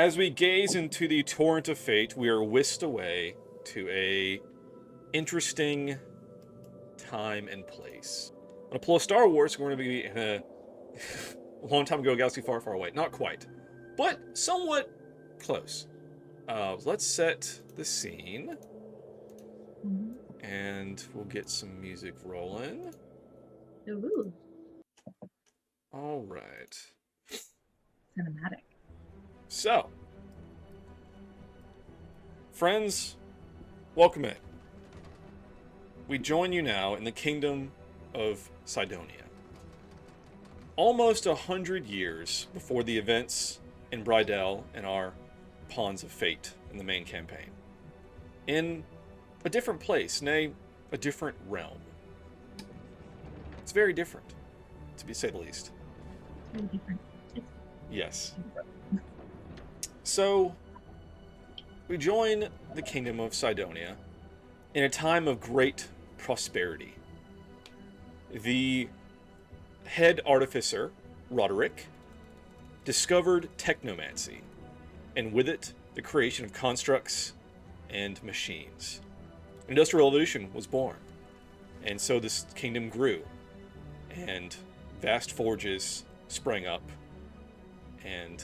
As we gaze into the torrent of fate, we are whisked away to a interesting time and place. On a pull of Star Wars, we're going to be in a long time ago, galaxy far, far away. Not quite, but somewhat close. Let's set the scene, and we'll get some music rolling. Ooh. All right. Cinematic. So, friends, welcome in. We join you now in the kingdom of Sydonia. Almost 100 years before the events in Brydell and our Pawns of Fate in the main campaign. In a different place, nay, a different realm. It's very different, to say the least. Very different. Yes. So, we join the kingdom of Sydonia in a time of great prosperity. The head artificer, Roderick, discovered technomancy, and with it, the creation of constructs and machines. Industrial Revolution was born, and so this kingdom grew, and vast forges sprang up, and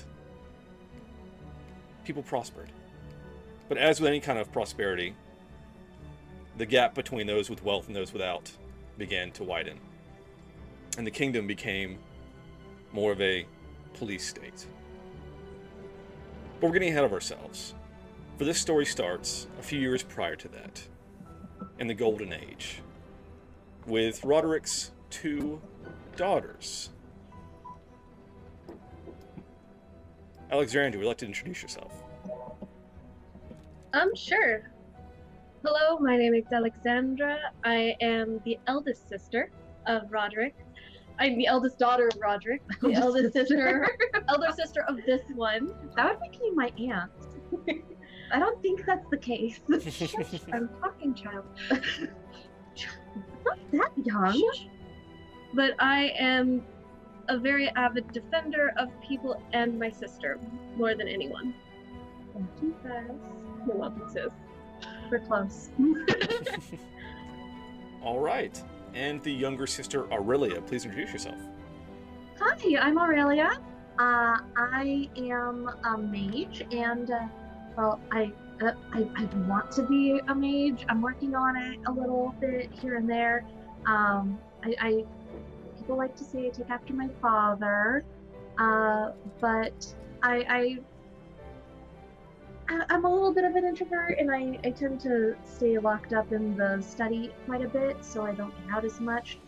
people prospered. But as with any kind of prosperity, the gap between those with wealth and those without began to widen. And the kingdom became more of a police state. But we're getting ahead of ourselves. For this story starts a few years prior to that, in the Golden Age, with Roderick's 2 daughters. Alexandra, would you like to introduce yourself? Sure. Hello, my name is Alexandra. I am the eldest sister of Roderick. I'm the eldest daughter of Roderick. The eldest sister, elder sister of this one. That would make me my aunt. I don't think that's the case. I'm talking child. Not that young. But I am a very avid defender of people and my sister, more than anyone. Thank you, guys. You're welcome, sis. We're close. All right. And the younger sister, Aurelia, please introduce yourself. Hi, I'm Aurelia. I am a mage, and well, I want to be a mage. I'm working on it a little bit here and there. People like to say I take after my father, but I'm a little bit of an introvert, and I tend to stay locked up in the study quite a bit, so I don't get out as much.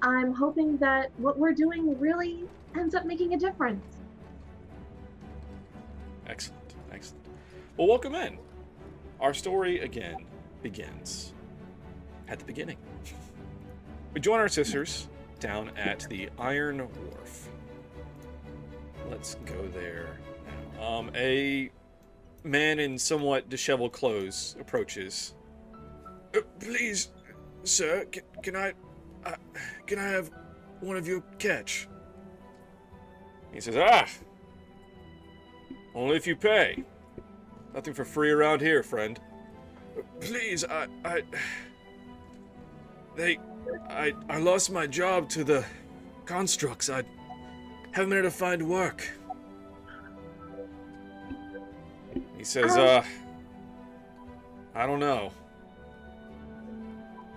I'm hoping that what we're doing really ends up making a difference. Excellent, excellent. Well, welcome in. Our story, again, begins at the beginning. We join our sisters down at the Iron Wharf. Let's go there now. A man in somewhat disheveled clothes approaches. Please, sir, can I have one of your catch? He says, only if you pay. Nothing for free around here, friend. Please, I lost my job to the constructs. I haven't been able to find work. He says, I don't know.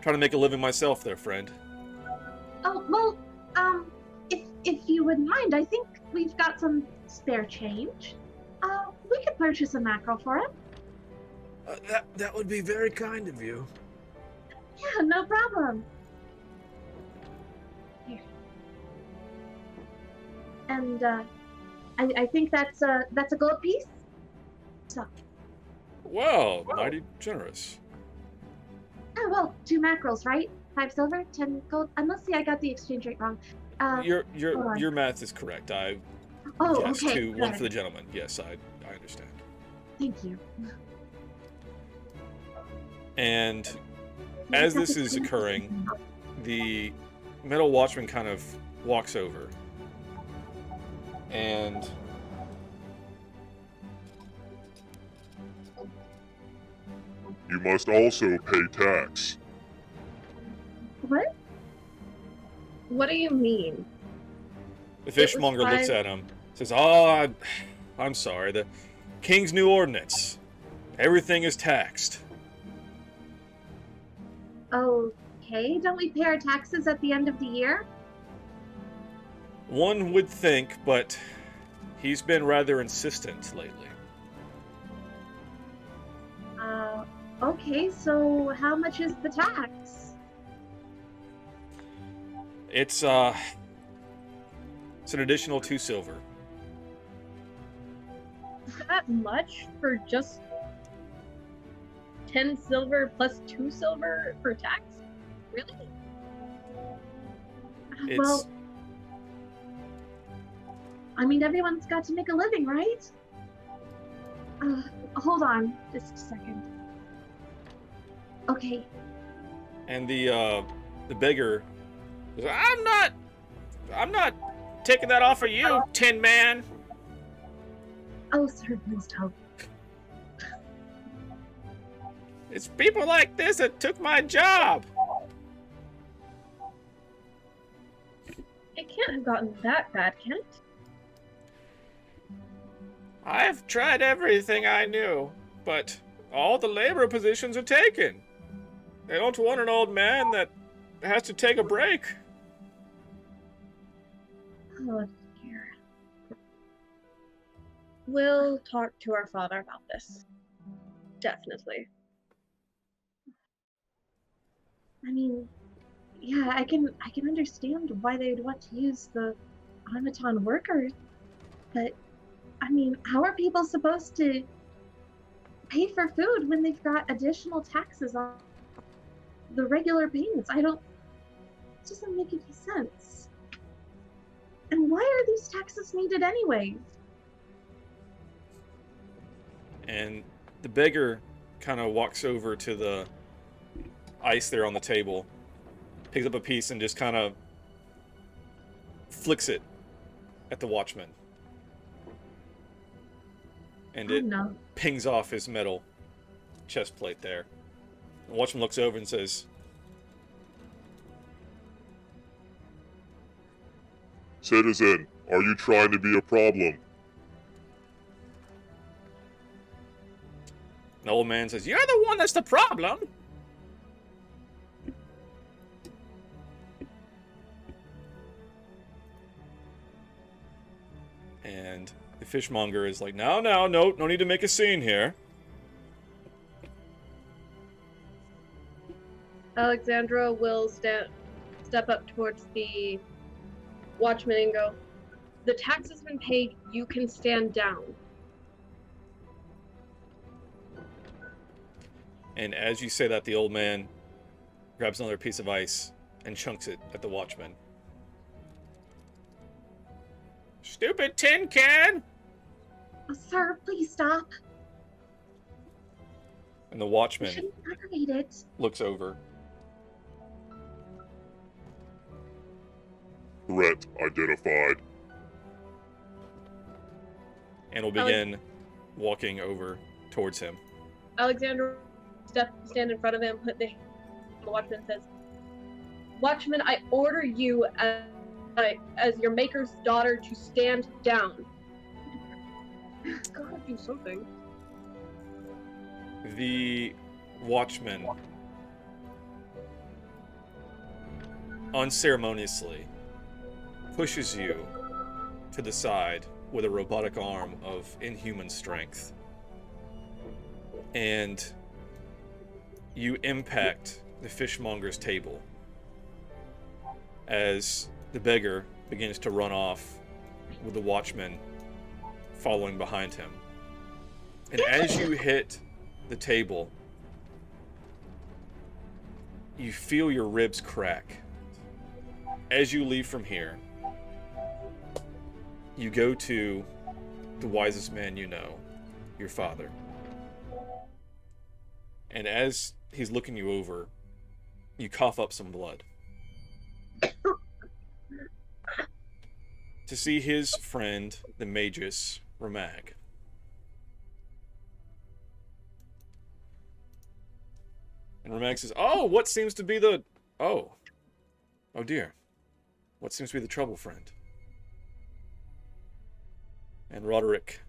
Trying to make a living myself there, friend. Oh, well, if you wouldn't mind, I think we've got some spare change. We could purchase a mackerel for him. That would be very kind of you. Yeah, no problem. Here. And, I think that's a gold piece. So. Wow, mighty generous. Oh, well, 2 mackerels, right? 5 silver, 10 gold. I must say I got the exchange rate wrong. Your math is correct. Yes, okay. 1 for the gentleman. Yes, I understand. Thank you. And as this is occurring, the metal watchman kind of walks over and you must also pay tax. What? What do you mean? The fishmonger looks at him, says, I'm sorry, the king's new ordinance. Everything is taxed. Okay, don't we pay our taxes at the end of the year? One would think, but he's been rather insistent lately. Okay, so how much is the tax? It's an additional 2 silver. That much for just 10 silver plus 2 silver for tax? Really? Well, I mean, everyone's got to make a living, right? Hold on just a second. Okay. And the beggar says, I'm not taking that off of you, Tin Man. Oh, sir, please don't. It's people like this that took my job. It can't have gotten that bad, can it? I've tried everything I knew, but all the labor positions are taken. They don't want an old man that has to take a break. Oh, dear. We'll talk to our father about this. Definitely. I mean, yeah, I can understand why they would want to use the automaton workers, but I mean, how are people supposed to pay for food when they've got additional taxes on the regular payments? It doesn't make any sense. And why are these taxes needed anyway? And the beggar kind of walks over to the ice there on the table, picks up a piece and just kind of flicks it at the watchman. And it pings off his metal chest plate there. The watchman looks over and says, Citizen, are you trying to be a problem? the old man says, you're the one that's the problem. And the fishmonger is like, no need to make a scene here. Alexandra will step up towards the watchman and go, the tax has been paid, you can stand down. And as you say that, the old man grabs another piece of ice and chunks it at the watchman. Stupid tin can! Oh, sir, please stop. And the watchman it. looks over. Threat identified. And will begin walking over towards him. Alexander stand in front of him, put the watchman, says, Watchman, I order you as your maker's daughter to stand down. Gotta do something. The watchman unceremoniously pushes you to the side with a robotic arm of inhuman strength. And you impact the fishmonger's table as the beggar begins to run off with the watchman following behind him. And as you hit the table, you feel your ribs crack. As you leave from here, you go to the wisest man you know, your father. And as he's looking you over, you cough up some blood. To see his friend, the Magus, Ramag. And Ramag says, "Oh, what seems to be the... Oh. Oh dear. What seems to be the trouble, friend?" And Roderick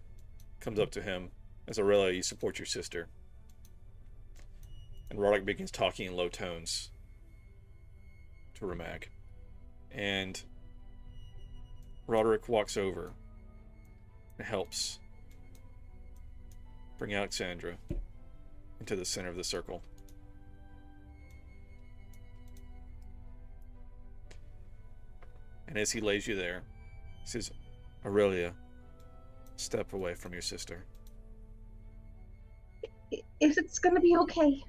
comes up to him. As Aurelia, you support your sister. And Roderick begins talking in low tones to Ramag. And Roderick walks over and helps bring Alexandra into the center of the circle. And as he lays you there, he says, "Aurelia, step away from your sister." If it's gonna be okay.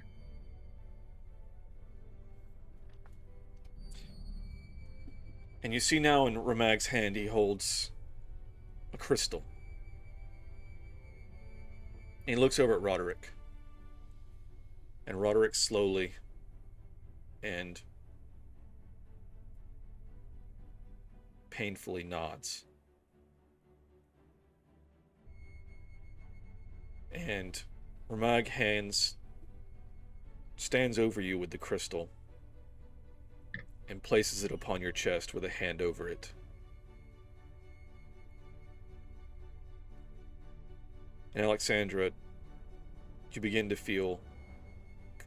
And you see now in Ramag's hand, he holds a crystal. And he looks over at Roderick. And Roderick slowly and painfully nods. And Ramag stands over you with the crystal and places it upon your chest with a hand over it. And Alexandra, you begin to feel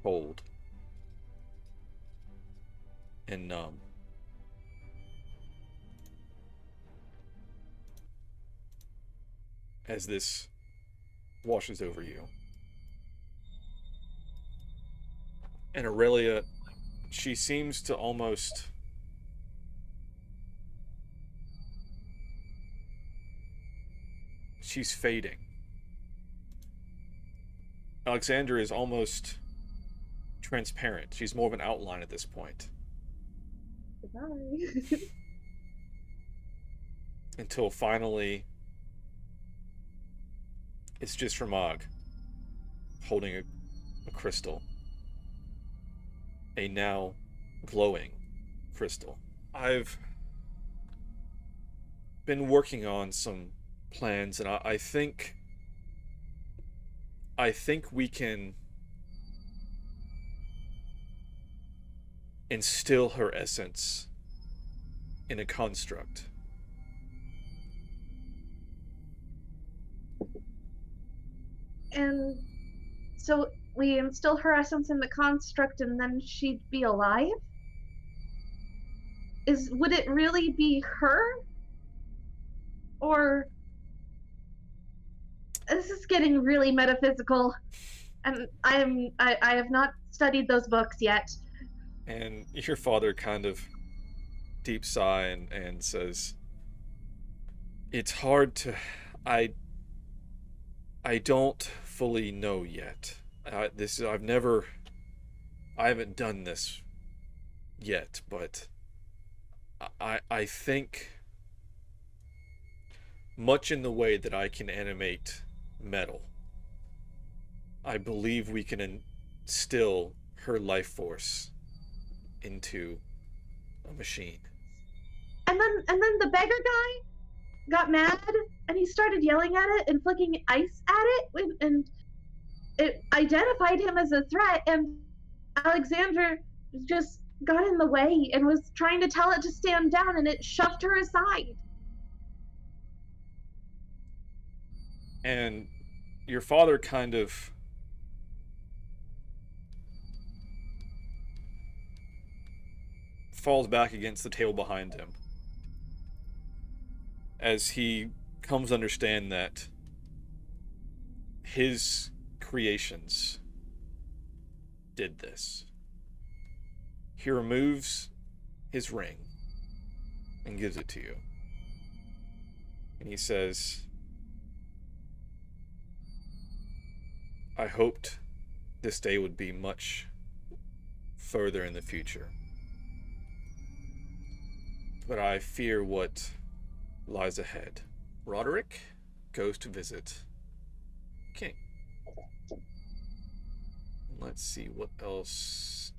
cold and numb. As this washes over you. And Aurelia, she seems to almost... She's fading. Alexandra is almost transparent. She's more of an outline at this point. Goodbye. Until finally, it's just Ramag holding a crystal. A now glowing crystal. I've been working on some plans, and I think we can instill her essence in a construct. And so we instill her essence in the construct and then she'd be alive? Would it really be her? Or... This is getting really metaphysical, and I have not studied those books yet. And your father kind of deep sigh and says, "It's hard to... I don't fully know yet. I haven't done this yet, but I think much in the way that I can animate metal, I believe we can instill her life force into a machine." And then the beggar guy got mad and he started yelling at it and flicking ice at it, and it identified him as a threat, and Alexander just got in the way and was trying to tell it to stand down, and it shoved her aside. And your father kind of falls back against the table behind him as he comes to understand that his creations did this. He removes his ring and gives it to you. And he says, "I hoped this day would be much further in the future, but I fear what lies ahead." Roderick goes to visit King. Let's see what else.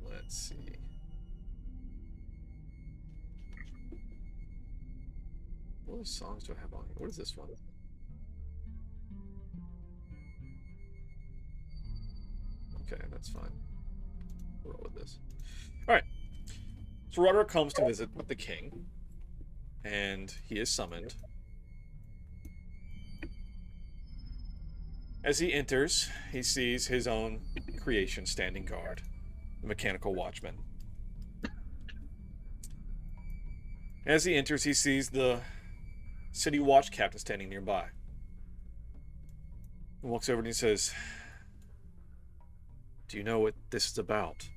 Let's see. What songs do I have on here? What is this one? That's fine. We'll roll with this. Alright. So Roderick comes to visit with the king, and he is summoned. As he enters, he sees his own creation standing guard, the mechanical watchman. As he enters, he sees the city watch captain standing nearby. He walks over and he says, "Do you know what this is about?"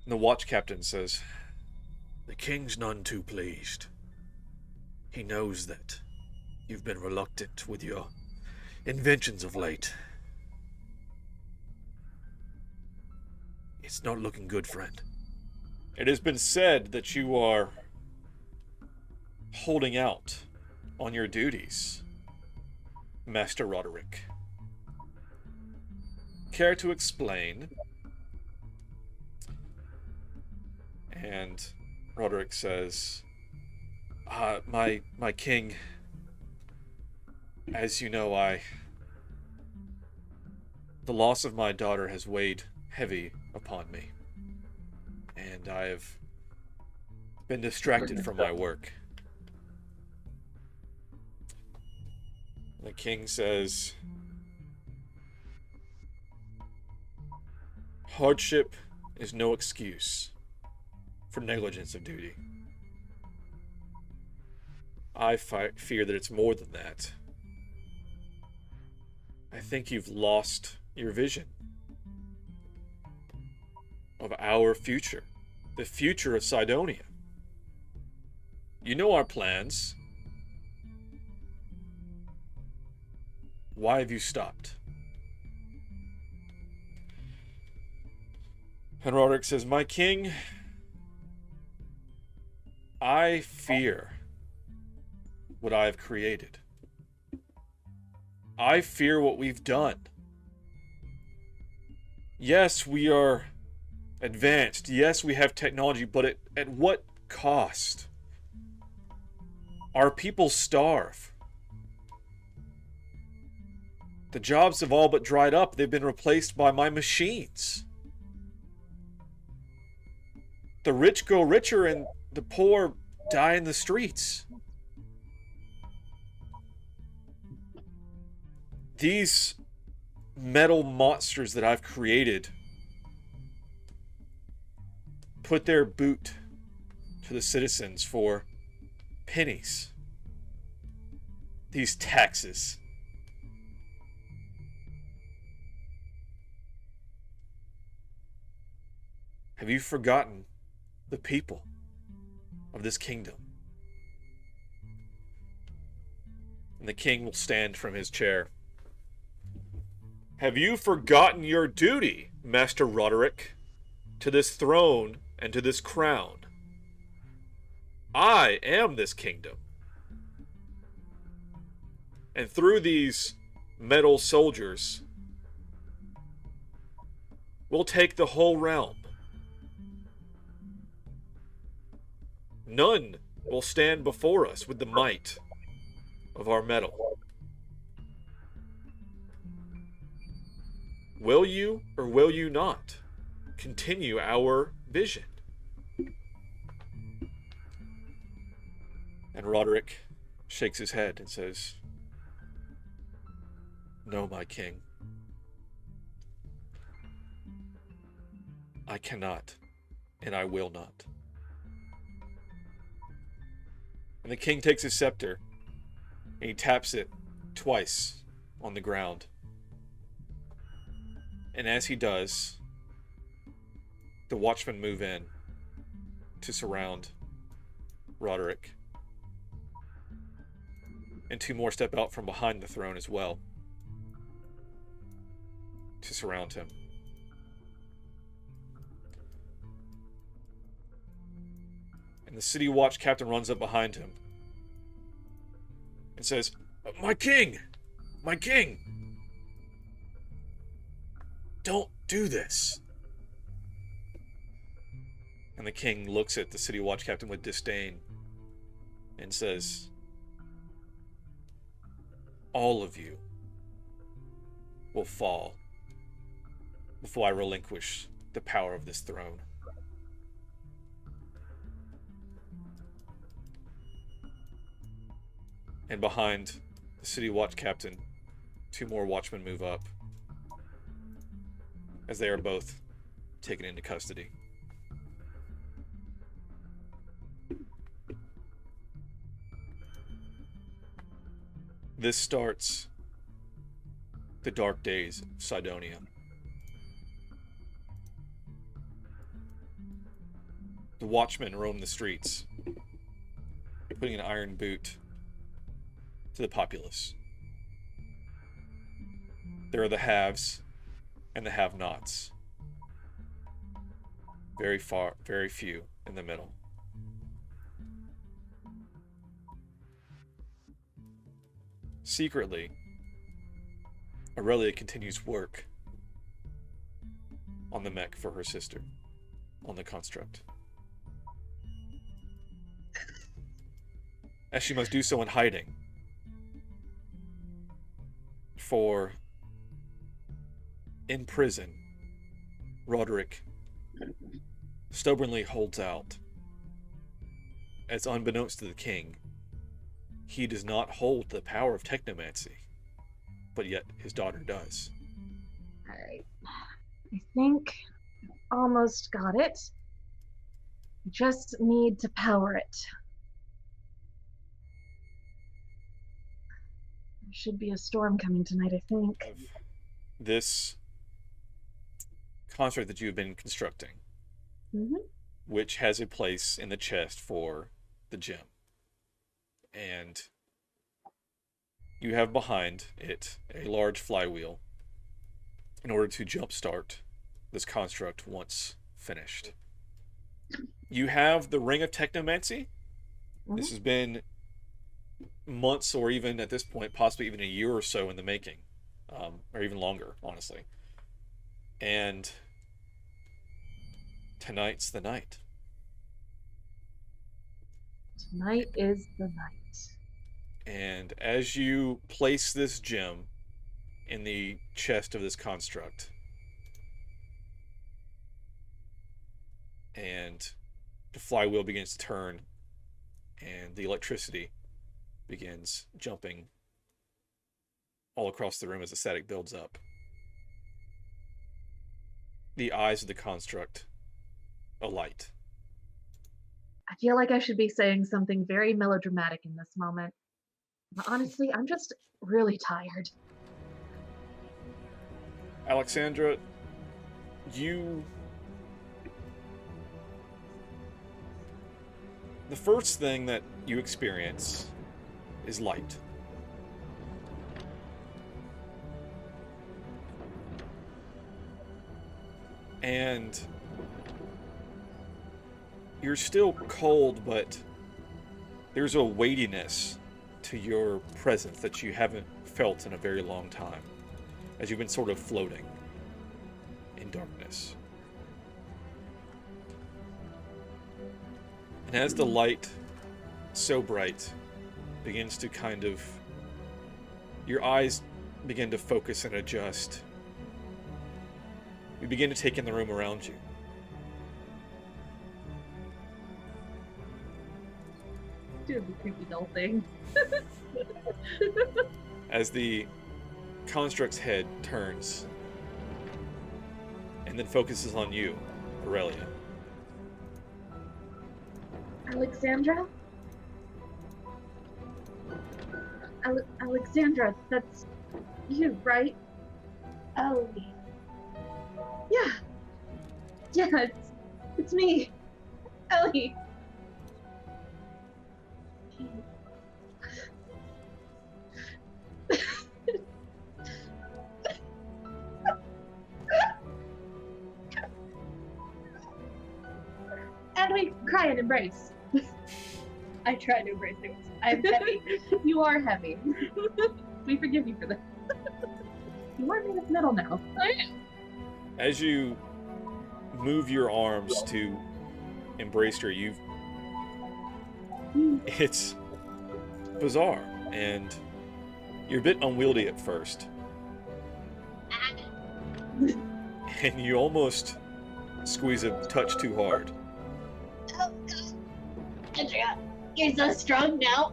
And the watch captain says, "The king's none too pleased. He knows that you've been reluctant with your inventions of late. It's not looking good, friend. It has been said that you are holding out on your duties, Master Roderick. Care to explain?" And Roderick says, my king, as you know, the loss of my daughter has weighed heavy upon me, and I have been distracted from my work." The king says, "Hardship is no excuse for negligence of duty. I fear that it's more than that. I think you've lost your vision of our future, the future of Sydonia. You know our plans. Why have you stopped?" And Roderick says, "My king, I fear what I have created. I fear what we've done. Yes, we are advanced. Yes, we have technology, but at what cost? Our people starve. The jobs have all but dried up. They've been replaced by my machines. The rich go richer and the poor die in the streets. These metal monsters that I've created put their boot to the citizens for pennies. These taxes. Have you forgotten the people of this kingdom?" And the king will stand from his chair. "Have you forgotten your duty, Master Roderick, to this throne and to this crown? I am this kingdom. And through these metal soldiers, we'll take the whole realm. None will stand before us with the might of our metal. Will you or will you not continue our vision?" And Roderick shakes his head and says, "No, my king. I cannot, and I will not." And the king takes his scepter, and he taps it twice on the ground. And as he does, the watchmen move in to surround Roderick. And two more step out from behind the throne as well to surround him. And the city watch captain runs up behind him and says, "My king! My king! Don't do this!" And the king looks at the city watch captain with disdain and says, "All of you will fall before I relinquish the power of this throne. And behind the city watch captain, 2 more watchmen move up, as they are both taken into custody. This starts the dark days of Sydonia. The watchmen roam the streets, putting an iron boot to the populace. There are the haves and the have-nots. Very few in the middle. Secretly, Aurelia continues work on the mech for her sister, on the construct. As she must do so in hiding. For in prison, Roderick stubbornly holds out, as unbeknownst to the king, he does not hold the power of technomancy, but yet his daughter does. Alright. I think I almost got it. Just need to power it. There should be a storm coming tonight, I think. Of this construct that you've been constructing, which has a place in the chest for the gem. And you have behind it a large flywheel in order to jumpstart this construct once finished. You have the Ring of Technomancy. This has been months, or even at this point, possibly even a year or so in the making, or even longer, honestly. And tonight's the night. Tonight is the night. And as you place this gem in the chest of this construct, and the flywheel begins to turn, and the electricity begins jumping all across the room as the static builds up, the eyes of the construct alight. I feel like I should be saying something very melodramatic in this moment. But honestly, I'm just really tired. Alexandra, the first thing that you experience is light. And you're still cold, but there's a weightiness to your presence that you haven't felt in a very long time, as you've been sort of floating in darkness. And as the light, so bright, begins to kind of, your eyes begin to focus and adjust, you begin to take in the room around you. Doing the creepy doll thing. As the construct's head turns and then focuses on you, Aurelia. Alexandra? Alexandra, that's you, right? Ellie. Yeah. Yeah, it's me. Ellie. And we cry and embrace. I try to embrace things. I'm heavy. You are heavy. We forgive you for that. You are made of metal now. I am. As you move your arms to embrace her, it's bizarre, and you're a bit unwieldy at first. and you almost squeeze a touch too hard. Oh god. Andrea, you're so strong now.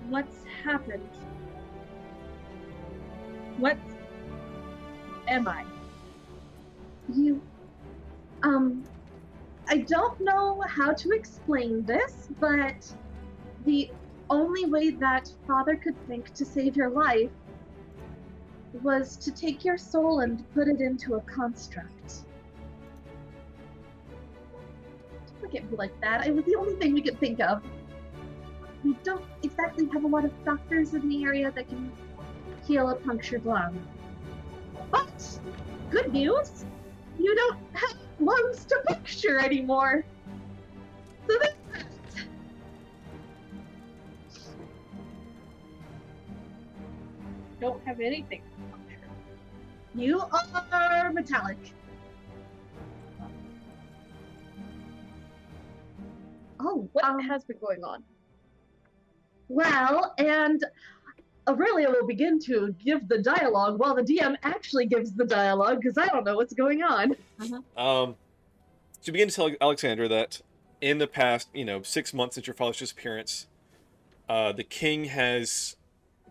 What's happened? What am I? You, I don't know how to explain this, but the only way that Father could think to save your life was to take your soul and put it into a construct. Don't look at me like that. It was the only thing we could think of. We don't exactly have a lot of doctors in the area that can heal a punctured lung. But, good news, you don't have lungs to puncture anymore. So that's that. Don't have anything. You are metallic. Oh, What has been going on? well, and Aurelia will begin to give the dialogue while the DM actually gives the dialogue, because I don't know what's going on. So you begin to tell Alexandra that in the past, 6 months since your father's disappearance, the king has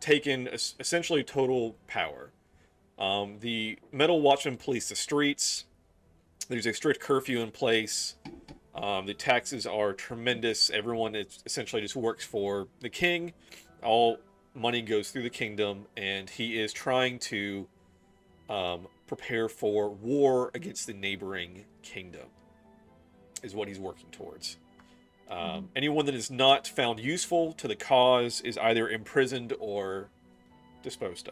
taken essentially total power. The Metal Watchmen police the streets. There's a strict curfew in place. The taxes are tremendous. Everyone essentially just works for the king. All money goes through the kingdom, and he is trying to prepare for war against the neighboring kingdom, is what he's working towards. Anyone that is not found useful to the cause is either imprisoned or disposed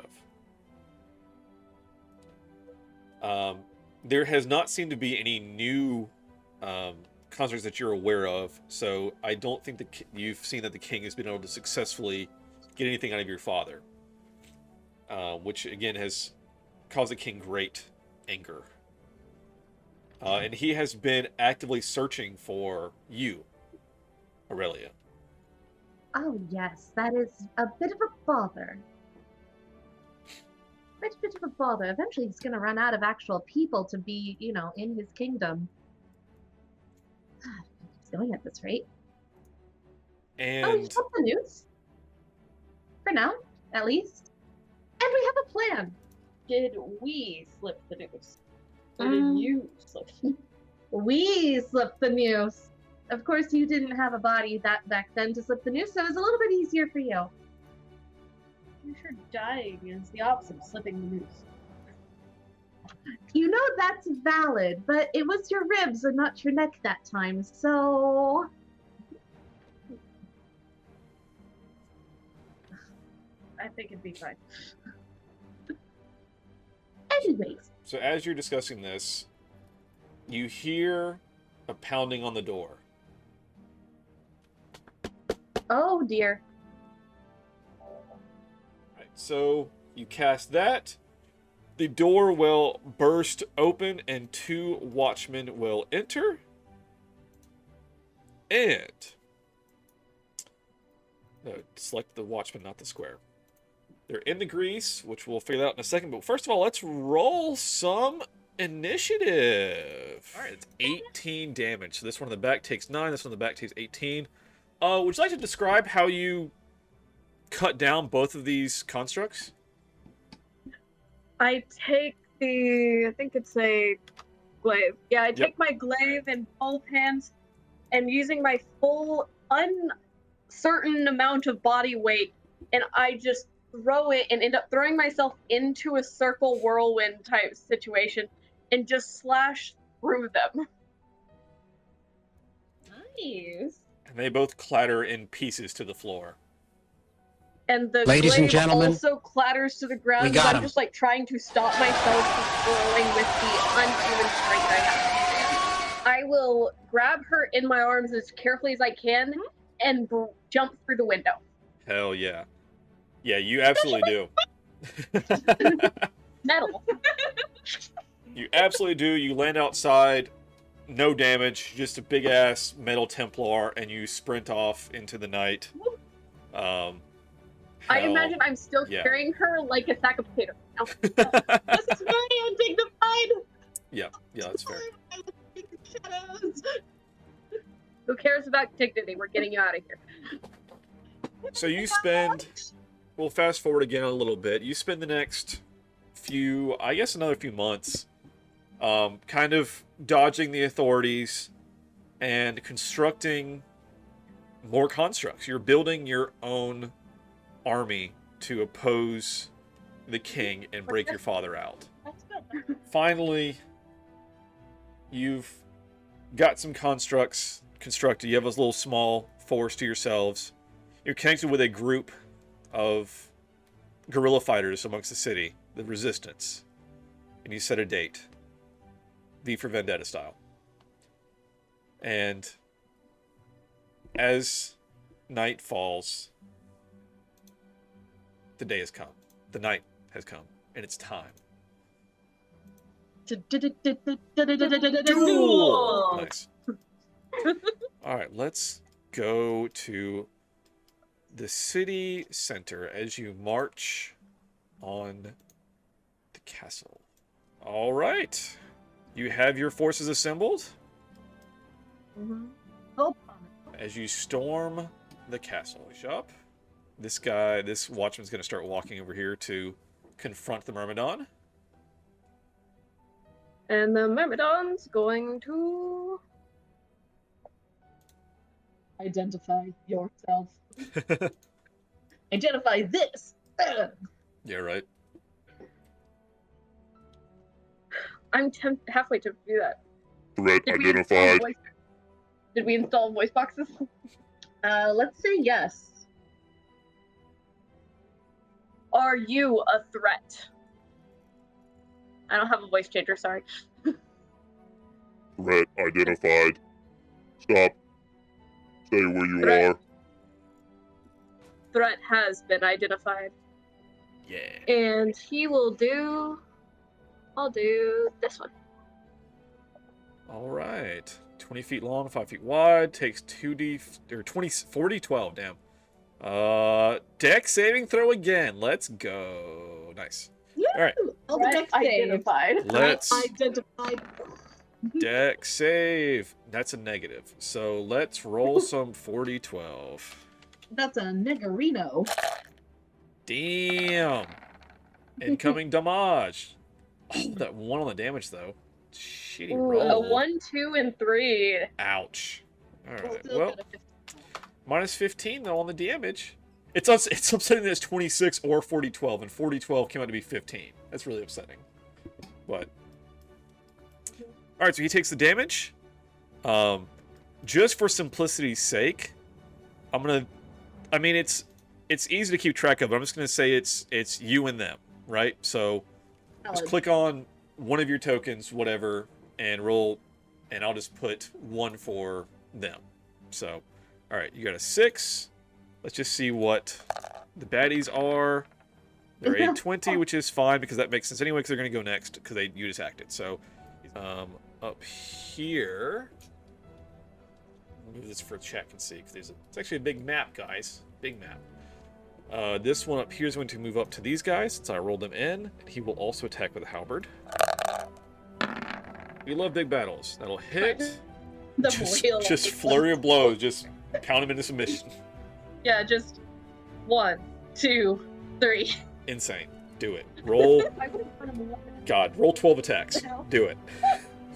of. There has not seemed to be any new constructs that you're aware of, so I don't think that you've seen that the king has been able to successfully get anything out of your father, which again has caused the king great anger. And he has been actively searching for you, Aurelia. Oh yes, that is a bit of a bother. Quite a bit of a bother. Eventually he's gonna run out of actual people to be, in his kingdom. He's going at this rate. And Just up the news. For now, at least. And we have a plan. Did we slip the news? Or did you slip the news? We slipped the news. Of course, you didn't have a body back then to slip the news, so it was a little bit easier for you. I'm sure dying is the opposite of slipping the news. You know that's valid, but it was your ribs and not your neck that time, so... I think it'd be fine. Anyways. so as you're discussing this, you hear a pounding on the door. Oh dear. Right, so you cast that. The door will burst open and 2 watchmen will enter. And... no, select the watchman, not the square. They're in the grease, which we'll figure out in a second. But first of all, let's roll some initiative. All right, it's 18 damage. So this one in the back takes 9. This one in the back takes 18. Would you like to describe how you cut down both of these constructs? I take I think it's a glaive. Yeah, I take my glaive in both hands, and using my full uncertain amount of body weight, and I just throw it and end up throwing myself into a circle whirlwind type situation and just slash through them. Nice. And they both clatter in pieces to the floor. And the Ladies and glaive gentlemen, also clatters to the ground. we got I'm him. just like trying to stop myself from whirling with the unhuman strength I have. I will grab her in my arms as carefully as I can and jump through the window. Hell yeah. Yeah, you absolutely do. Metal. You absolutely do. You land outside, no damage, just a big-ass metal Templar, and you sprint off into the night. I how- imagine I'm still yeah. carrying her like a sack of potatoes. Now. This is very undignified. Yeah, that's fair. I look in the shadows. Who cares about dignity? We're getting you out of here. So you spend, we'll fast forward again a little bit. You spend the next few, I guess another few months, kind of dodging the authorities and constructing more constructs. You're building your own army to oppose the king and break your father out. That's good. Finally, you've got some constructs constructed. You have this little small force to yourselves. You're connected with a group of guerrilla fighters amongst the city, the Resistance. And you set a date. V for Vendetta style. And as night falls, the day has come. The night has come. And it's time. Duel. Nice. Alright, let's go to the city center as you march on the castle. Alright. You have your forces assembled as you storm the castle. Up. This watchman's going to start walking over here to confront the Myrmidon. And the Myrmidon's going to... Identify yourself. Identify this. Yeah, right. I'm halfway to do that. Threat Did identified. we install voice boxes? Let's say yes. Are you a threat? I don't have a voice changer, sorry. Threat identified. Stop. Stay where you Threat. are. Threat has been identified. Yeah. And he will do... I'll do this one. Alright. 20 feet long, 5 feet wide, takes 2d... or 40, 12, damn. Deck saving throw again. Let's go. Nice. Alright. All the deck save. Identified. Let's... Identified. Deck save. That's a negative. So let's roll some 40-12. That's a niggerino. Damn. Incoming damage. Oh, that 1 on the damage, though. Shitty Ooh, roll. a 1, 2, and 3. Ouch. Alright, Still well, got a 15. minus 15, though, on the damage. It's upsetting that it's 26 or 40-12, and 40-12 came out to be 15. That's really upsetting. But... Alright, so he takes the damage. Just for simplicity's sake, I'm gonna... I mean, it's easy to keep track of, but I'm just gonna say it's you and them, right? So, just click on one of your tokens, whatever, and roll, and I'll just put 1 for them. So, alright, you got a 6. Let's just see what the baddies are. They're a 20, which is fine, because that makes sense anyway, because they're going to go next, because you just acted. So, up here... move this for a check and see, because it's actually a big map, guys. Big map. This one up here is going to move up to these guys, since I rolled them in. And he will also attack with a halberd. We love big battles. That'll hit. Just flurry of blows. Just count him into submission. Yeah, just 1, 2, 3. Insane. Do it. Roll. God, roll 12 attacks. Do it.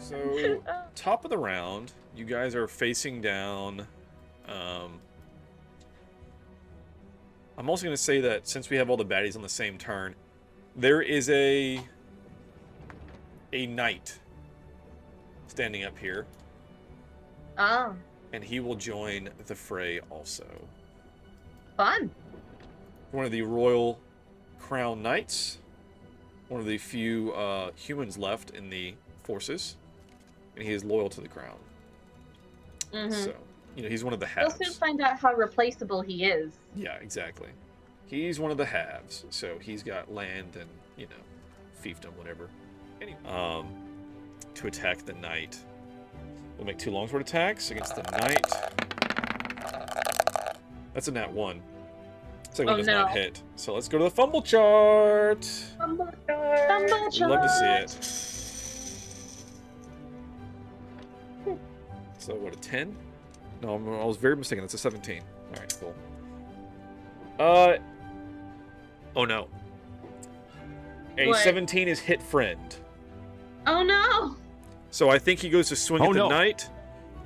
So, top of the round, you guys are facing down. I'm also going to say that since we have all the baddies on the same turn, there is a knight standing up here, Oh, and he will join the fray also. fun. One of the Royal Crown Knights, one of the few humans left in the forces, and he is loyal to the crown. Mm-hmm. So, he's one of the We'll halves. soon find out how replaceable he is. Yeah, exactly. He's one of the halves, so he's got land and, fiefdom, whatever. Anyway, to attack the knight. We'll make 2 longsword attacks against the knight. That's a nat 1. Second one Oh, does no. not hit. So let's go to the fumble chart. Fumble Fumble chart. We'd love to see chart. it. So what, a 10? No, I was very mistaken. That's a 17. All right, cool. Oh no. A What? 17 is hit friend. Oh no! So I think he goes to swing Oh, at the no. knight.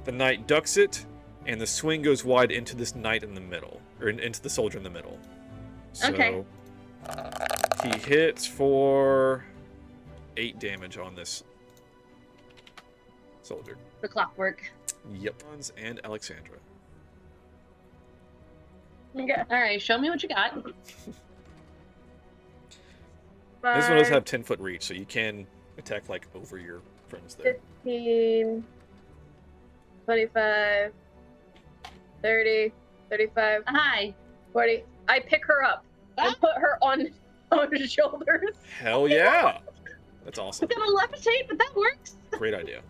The knight ducks it, and the swing goes wide into this knight in the middle, or into the soldier in the middle. So Okay. he hits for 8 damage on this soldier. The clockwork. Yep. And Alexandra. Okay. All right, show me what you got. This one does have 10-foot reach, so you can attack like over your friends there. 15, 25, 30, 35, Hi. 40. I pick her up and put her on his shoulders. Hell yeah! That's awesome. I'm gonna levitate, but that works. Great idea.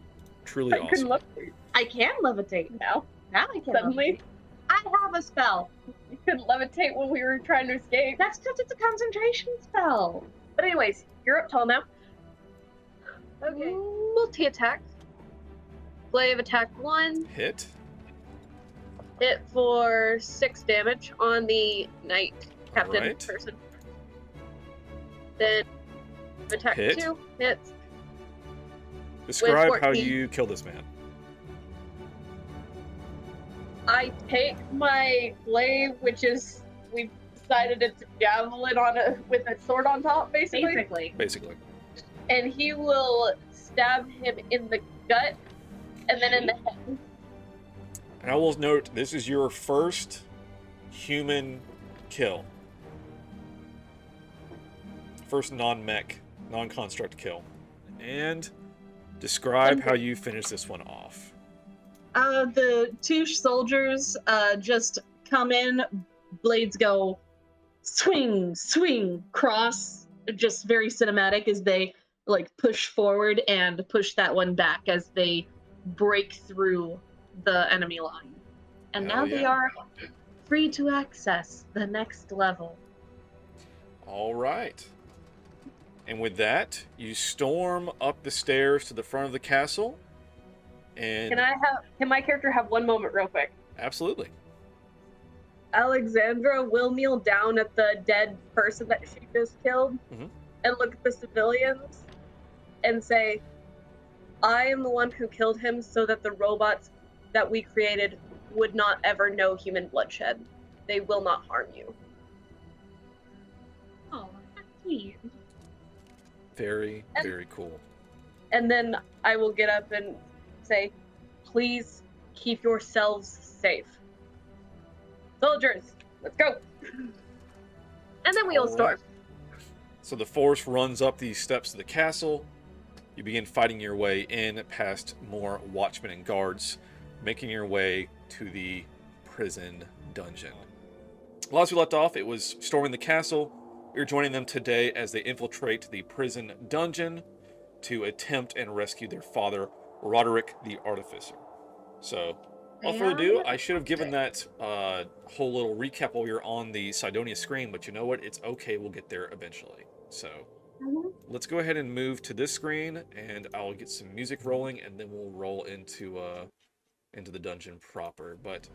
Truly I couldn't awesome. look I can levitate now. Now I can. suddenly. Levitate. I have a spell. You couldn't levitate when we were trying to escape. That's because it's a concentration spell. But anyways, you're up tall now. Okay. Multi attack. Glaive attack 1. Hit. Hit for 6 damage on the knight captain Alright. person. Then attack Hit. 2 hits. Describe how 14. you kill this man. I take my glaive, which is we've decided it's a javelin on a with a sword on top, basically. Basically. And he will stab him in the gut and then in the head. And I will note, this is your first human kill. First non-mech, non-construct kill. And describe how you finish this one off. The two soldiers just come in, blades go swing, swing, cross, just very cinematic as they like push forward and push that one back as they break through the enemy line. And Hell now they yeah. are free to access the next level. All right. And with that, you storm up the stairs to the front of the castle. And Can my character have one moment real quick? absolutely. Alexandra will kneel down at the dead person that she just killed Mhm. and look at the civilians and say, I am the one who killed him so that the robots that we created would not ever know human bloodshed. They will not harm you. Oh, that's sweet. Very, very cool. And then I will get up and say, please keep yourselves safe. Soldiers, let's go. And then we all All storm. right. So the force runs up these steps to the castle. You begin fighting your way in past more watchmen and guards, making your way to the prison dungeon. Last we left off, it was storming the castle. You're joining them today as they infiltrate the prison dungeon to attempt and rescue their father, Roderick the Artificer. So, without further ado, I should have given that whole little recap while we were on the Sydonia screen, but you know what? It's okay, we'll get there eventually. So, let's go ahead and move to this screen, and I'll get some music rolling, and then we'll roll into the dungeon proper. But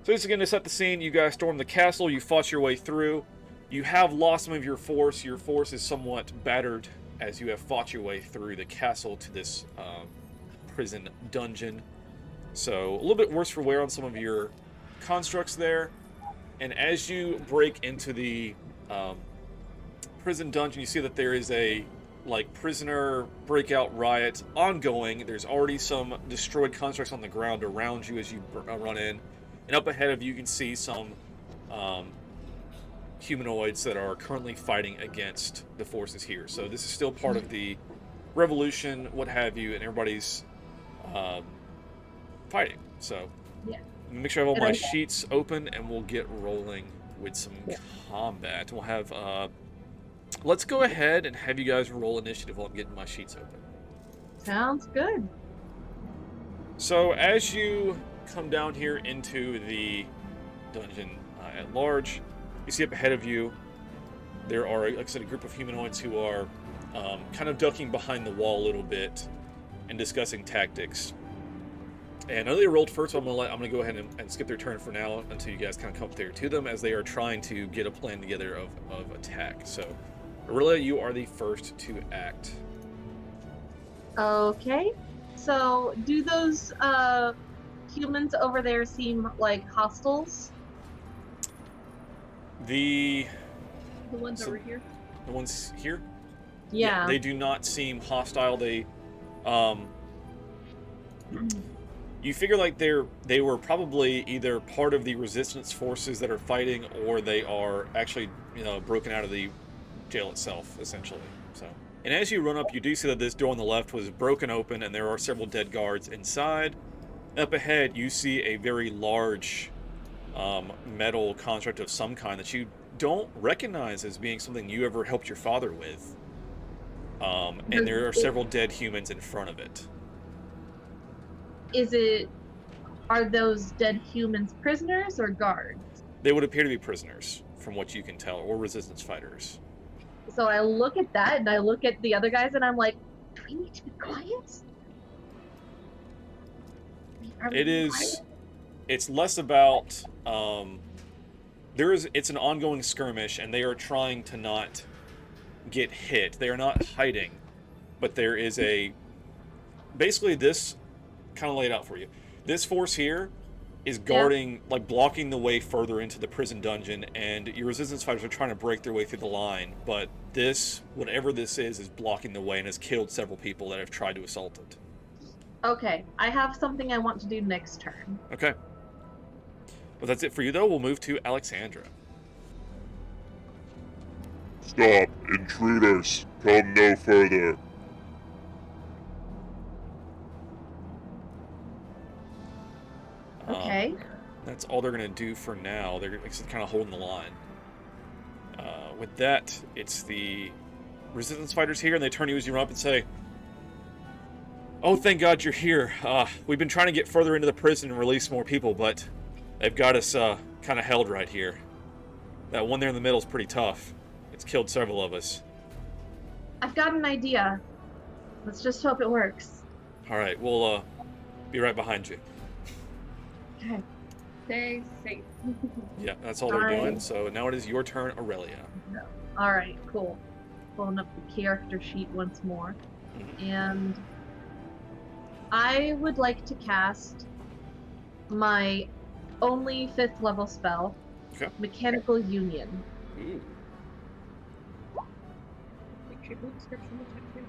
so just again to set the scene, you guys stormed the castle, you fought your way through. You have lost some of your force. Your force is somewhat battered as you have fought your way through the castle to this prison dungeon. So a little bit worse for wear on some of your constructs there. And as you break into the prison dungeon, you see that there is a prisoner breakout riot ongoing. There's already some destroyed constructs on the ground around you as you run in. And up ahead of you, you can see some humanoids that are currently fighting against the forces here. So this is still part of the revolution, what have you, and everybody's fighting. So Yeah. make sure I have all my sheets open, and we'll get rolling with some combat. We'll have let's go ahead and have you guys roll initiative while I'm getting my sheets open. Sounds good. So as you come down here into the dungeon at large, You see up ahead of you, there are, like I said, a group of humanoids who are kind of ducking behind the wall a little bit and discussing tactics. And I know they rolled first, so I'm gonna go ahead and skip their turn for now until you guys kind of come up there to them, as they are trying to get a plan together of attack. So, Aurelia, you are the first to act. Okay. So, do those humans over there seem like hostiles? The ones over here. The ones here? Yeah. They do not seem hostile. They, you figure like they were probably either part of the resistance forces that are fighting, or they are actually, broken out of the jail itself, essentially. So, and as you run up, you do see that this door on the left was broken open, and there are several dead guards inside. Up ahead, you see a very large metal construct of some kind that you don't recognize as being something you ever helped your father with. And there are several dead humans in front of it. Are those dead humans prisoners or guards? They would appear to be prisoners, from what you can tell, or resistance fighters. So I look at that, and I look at the other guys, and I'm like, do we need to be quiet? It's less about, it's an ongoing skirmish, and they are trying to not get hit. They are not hiding, but there is basically this, kind of laid out for you. This force here is guarding, like blocking the way further into the prison dungeon, and your resistance fighters are trying to break their way through the line, but this, whatever this is blocking the way and has killed several people that have tried to assault it. Okay, I have something I want to do next turn. Okay. Well, that's it for you, though. We'll move to Alexandra. Stop, intruders. Come no further. Okay. That's all they're going to do for now. They're kind of holding the line. With that, it's the resistance fighters here, and they turn to you as you run up and say, "Oh, thank God you're here. We've been trying to get further into the prison and release more people, but they've got us kind of held right here. That one there in the middle is pretty tough. It's killed several of us." I've got an idea. Let's just hope it works. All right, we'll be right behind you. Okay. Stay safe. Yeah, that's all they're doing. So now it is your turn, Aurelia. All right, cool. Pulling up the character sheet once more. And I would like to cast my only 5th level spell, Mechanical Union. Ooh.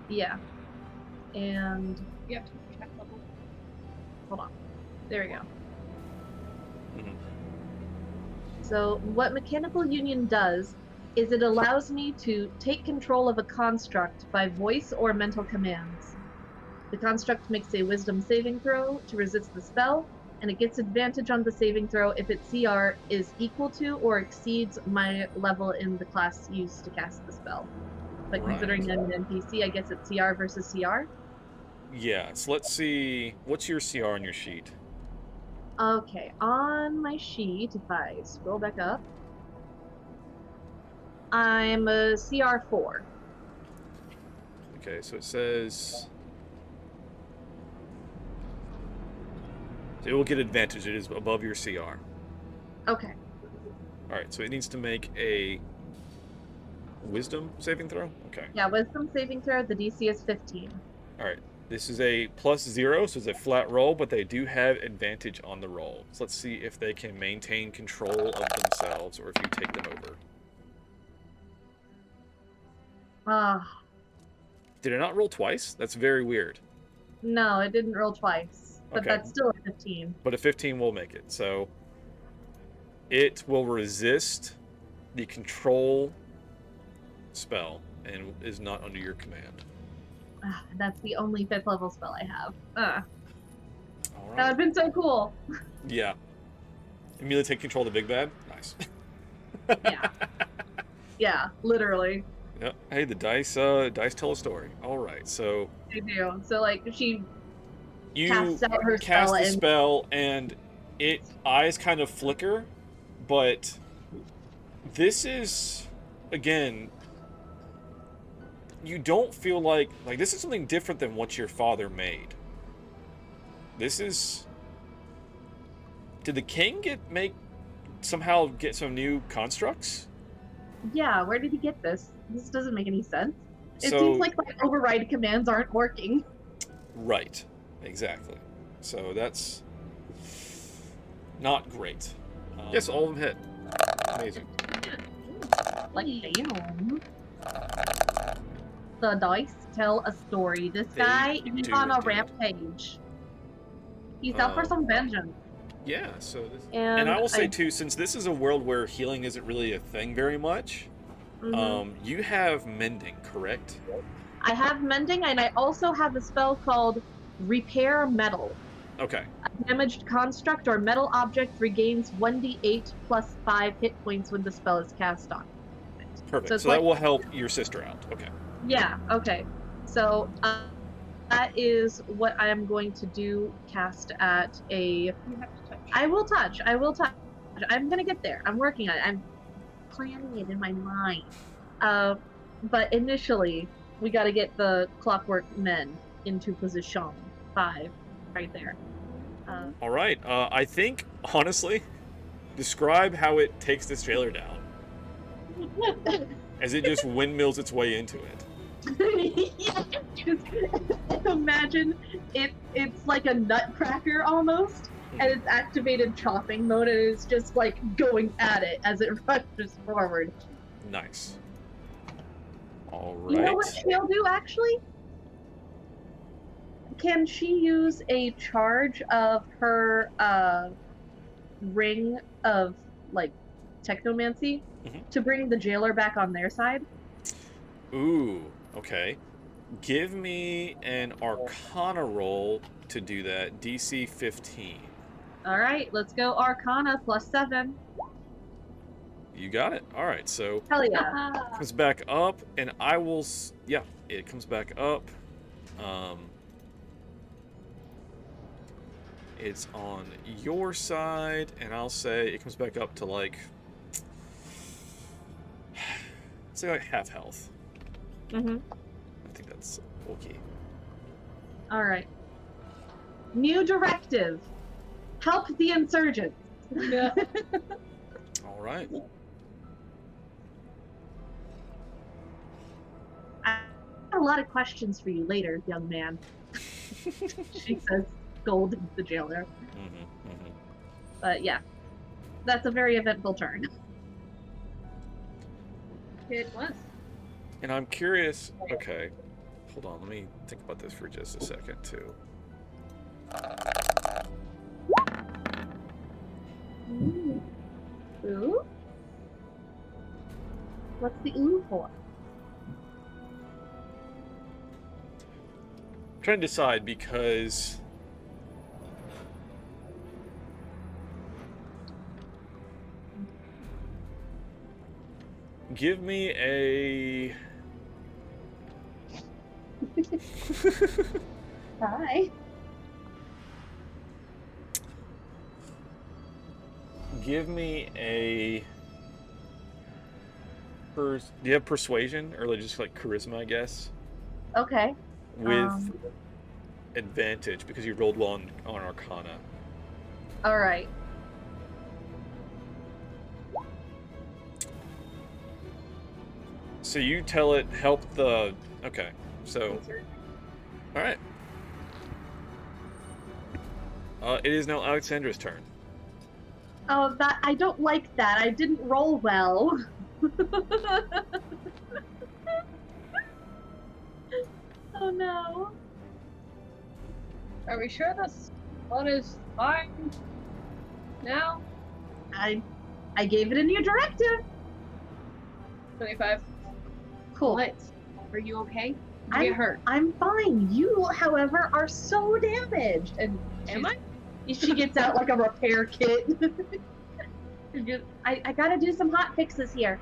Yeah. And You have to check level. hold on. There we go. Mhm. So what Mechanical Union does is it allows me to take control of a construct by voice or mental commands. The construct makes a wisdom saving throw to resist the spell, and it gets advantage on the saving throw if its CR is equal to or exceeds my level in the class used to cast the spell. But considering I'm an NPC, I guess it's CR versus CR. Yeah, so let's see. What's your CR on your sheet? Okay, on my sheet, if I scroll back up, I'm a CR4. Okay, so it says it will get advantage. It is above your CR. Okay. All right, so it needs to make a wisdom saving throw? Okay. Yeah, wisdom saving throw, the DC is 15. All right. This is a +0, so it's a flat roll, but they do have advantage on the roll. So let's see if they can maintain control of themselves or if you take them over. Did it not roll twice? That's very weird. No, it didn't roll twice, but Okay. that's still a 15. But a 15 will make it. So it will resist the control spell and is not under your command. That's the only 5th level spell I have. All That right. would have been so cool. Yeah. Immediately take control of the big bad? Nice. Yeah. Yeah, literally. Yep. Hey, the dice tell a story. All right, so They do. So, like, she you casts out her cast spell the and spell, and eyes kind of flicker, but This is, again, you don't feel like this is something different than what your father made. This is. Did the king somehow get some new constructs? Yeah, where did he get this? This doesn't make any sense. It So- seems like my override commands aren't working. Right, exactly. So that's not great. Yes, all of them hit. Amazing. Like, damn. The dice tell a story. This They guy is do on a indeed. rampage. He's out for some vengeance. Yeah, so this... And And I will say, too, since this is a world where healing isn't really a thing very much, Mhm. you have mending, correct? I have mending, and I also have a spell called Repair Metal. Okay. A damaged construct or metal object regains 1d8 plus 5 hit points when the spell is cast on. Perfect. So So, it's that like- will help your sister out. Okay. Yeah, okay. So that is what I am going to do, cast at a... You have to touch. I will touch. I'm gonna get there. I'm working on it. I'm planning it in my mind. But initially, we gotta get the Clockwork Men into position. 5, right there. All right. I think, honestly, describe how it takes this jailer down. As it just windmills its way into it. Just imagine it's like a nutcracker almost, and it's activated chopping mode, and it's just like going at it as it rushes forward. Nice. All right. You know what she'll do, actually? Can she use a charge of her ring of, like, technomancy Mhm. to bring the jailer back on their side? Ooh, okay. Give me an Arcana roll to do that. DC 15. Alright, let's go Arcana +7. You got it. All right, so Hell yeah. it comes back up, and I will... Yeah, it comes back up. It's on your side, and I'll say it comes back up to, like... say, like, half health. Mm-hmm. I think that's okay. Alright. New directive. Help the insurgents. Yeah. All right. I have a lot of questions for you later, young man. She says, scold the jailer. But yeah, that's a very eventful turn. It was. And I'm curious... Okay. Hold on, let me think about this for just a second, too. Ooh? What's the ooh for? I'm trying to decide because... Give me a... Hi. Give me a... Do you have persuasion? Or just like charisma, I guess? Okay. With advantage, because you rolled well on Arcana. Alright. So you tell it, help the... Okay, so... Alright. It is now Alexandra's turn. Oh, that I don't like that. I didn't roll well. Oh no. Are we sure this one is fine now? I gave it a new directive. 25. Cool. What? Are you okay? Did you I'm- get hurt? I'm fine. You, however, are so damaged. And Am I? she gets out like a repair kit. I gotta do some hot fixes here.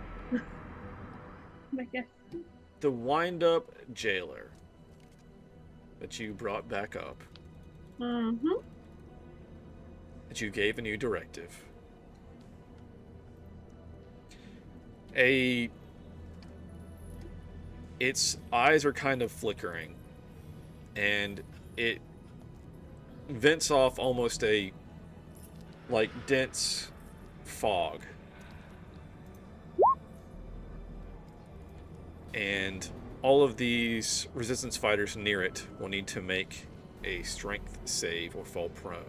I guess. The wind-up jailer that you brought back up, Mm-hmm. that you gave a new directive. its eyes are kind of flickering, and it vents off almost a like dense fog. And all of these resistance fighters near it will need to make a strength save or fall prone.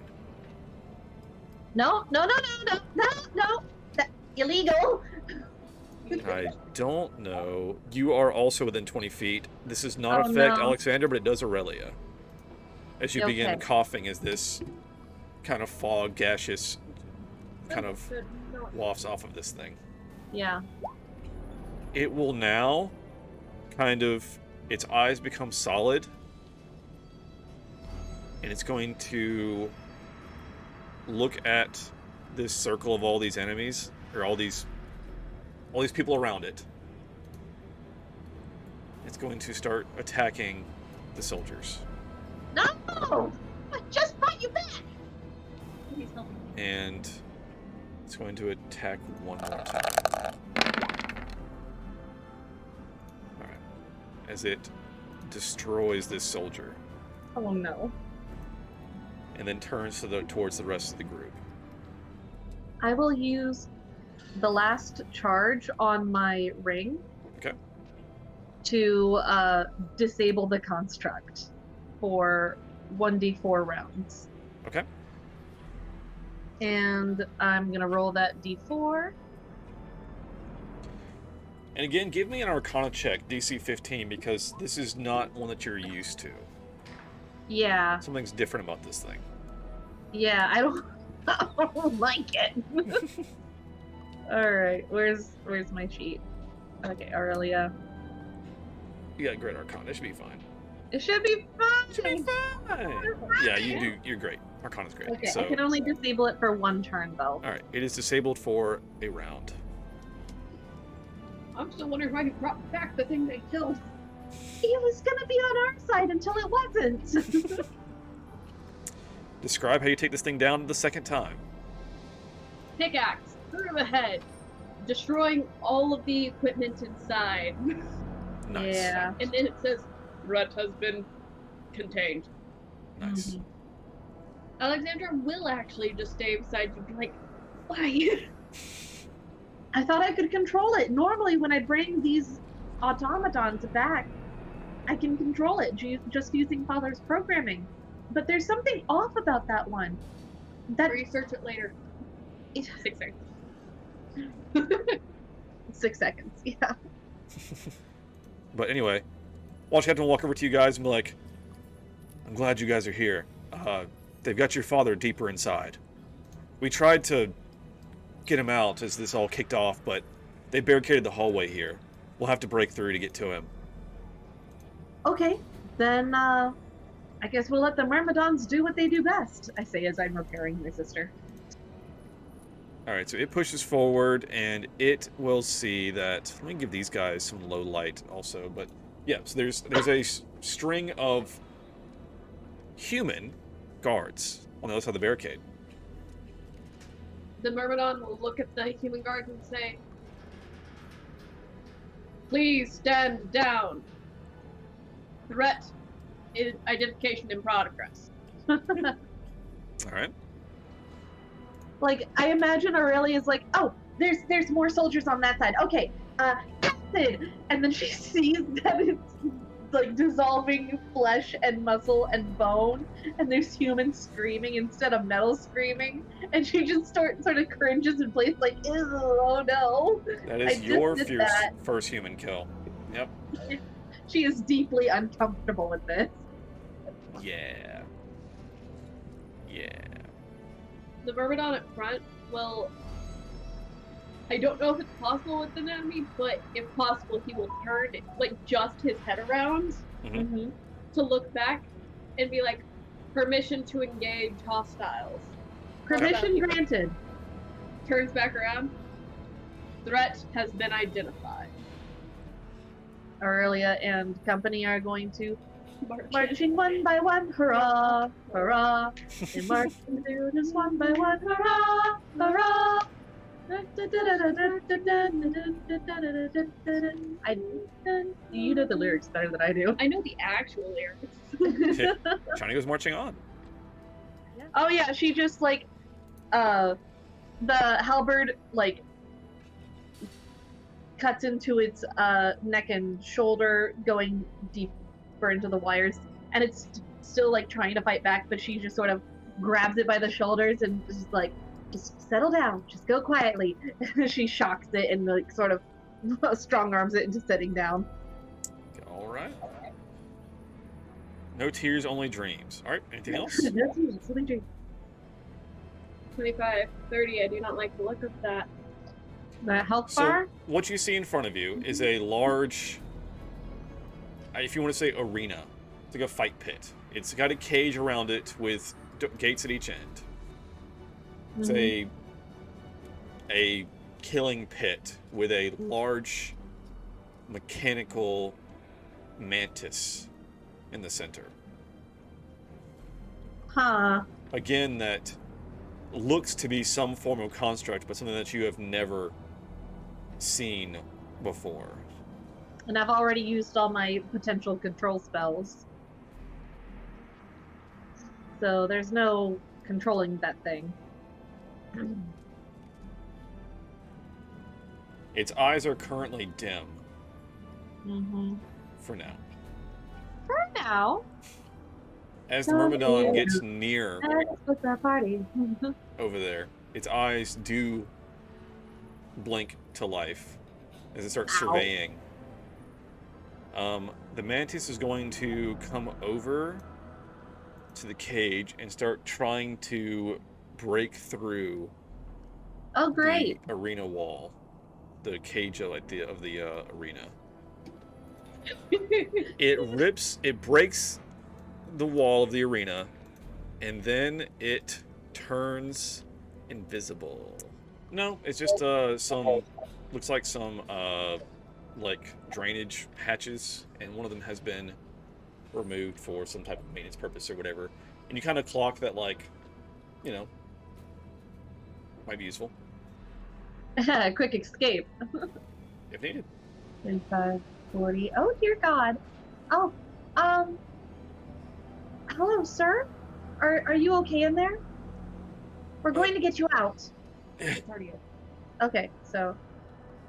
No. That's illegal. I don't know. You are also within 20 feet. This does not affect no. Alexander, but it does Aurelia. As you begin Okay. coughing as this kind of fog, gaseous, kind of wafts off of this thing. Yeah. It will now kind of, its eyes become solid, and it's going to look at this circle of all these enemies, or all these people around it. It's going to start attacking the soldiers. No! I just brought you back! Please help me. And it's going to attack one more time. Alright. As it destroys this soldier. Oh no. And then turns towards the rest of the group. I will use the last charge on my ring. Okay. To disable the construct for 1d4 rounds. Okay. And I'm gonna roll that d4. And again, give me an Arcana check, DC 15, because this is not one that you're used to. Yeah, Something's different about this thing. yeah, I don't like it. Alright, where's my sheet? Okay, Aurelia. You got great Arcana. It should be fine. It should be fine. It should be fine. Yeah, you do. You're great. Arcana's great. Okay, So, I can only disable it for one turn though. all right, it is disabled for a round. I'm still wondering why he brought back the thing they killed. It was gonna be on our side until it wasn't. Describe how you take this thing down the second time. Pickaxe through the head, destroying all of the equipment inside. Nice. Yeah. And then it says, threat has been contained. Nice. Mhm. Alexandra will actually just stay beside you and be like, why? I thought I could control it. Normally, when I bring these automatons back, I can control it just using Father's programming. But there's something off about that one. That Research it later. it, 6 seconds. 6 seconds. Yeah. But anyway, Watch Captain will walk over to you guys and be like, I'm glad you guys are here. They've got your father deeper inside. We tried to get him out as this all kicked off, but they barricaded the hallway here. We'll have to break through to get to him. Okay, then I guess we'll let the Myrmidons do what they do best. I say as I'm repairing my sister. Alright, so it pushes forward, and it will see that... Let me give these guys some low light also, but... Yeah, so there's a string of human guards on the other side of the barricade. The Myrmidon will look at the human guards and say, please stand down. Threat identification in progress. Alright. Like, I imagine Aurelia's like, oh, there's more soldiers on that side. Okay, acid! And then she sees that it's like dissolving flesh and muscle and bone, and there's humans screaming instead of metal screaming, and she just sort of cringes in place like, ew, oh no. That I is just your did fierce that. first human kill. Yep. She is deeply uncomfortable with this. Yeah. Yeah. The Myrmidon at front will... I don't know if it's possible with an enemy, but if possible, he will turn, like, just his head around Mhm. to look back and be like, permission to engage hostiles. Permission granted. Turns back around. Threat has been identified. Aurelia and company are going to Marching one by one, hurrah, hurrah. And marching through just one by one, hurrah, hurrah. You know the lyrics better than I do. I know the actual lyrics. Shiny goes marching on. Oh yeah, she just like, the halberd like cuts into its neck and shoulder, going deeper into the wires, and it's still like trying to fight back, but she just sort of grabs it by the shoulders and just like, just settle down, just go quietly. She shocks it and like sort of strong arms it into sitting down. All right. No tears, only dreams. All right. Anything else? 25, 30. I do not like the look of that. The health So bar? what you see in front of you is a large, if you want to say arena, it's like a fight pit. It's got a cage around it with gates at each end. It's a killing pit with a large mechanical mantis in the center. Huh. Again, that looks to be some form of construct, but something that you have never seen before. And I've already used all my potential control spells. So there's no controlling that thing. Its eyes are currently dim Mm-hmm. for now. For now. As the Myrmidon gets near What's our party? over there, its eyes do blink to life as it starts surveying. The mantis is going to come over to the cage and start trying to break through Oh, great. the arena wall, the cage of the arena. It breaks the wall of the arena, and then it turns invisible. No, it's just some, looks like some like drainage hatches, and one of them has been removed for some type of maintenance purpose or whatever. And you kind of clock that, like, you know, might be useful Quick escape. if needed. 35, 40. Oh, dear God. Oh, hello, sir? Are you okay in there? We're going to get you out. Okay, so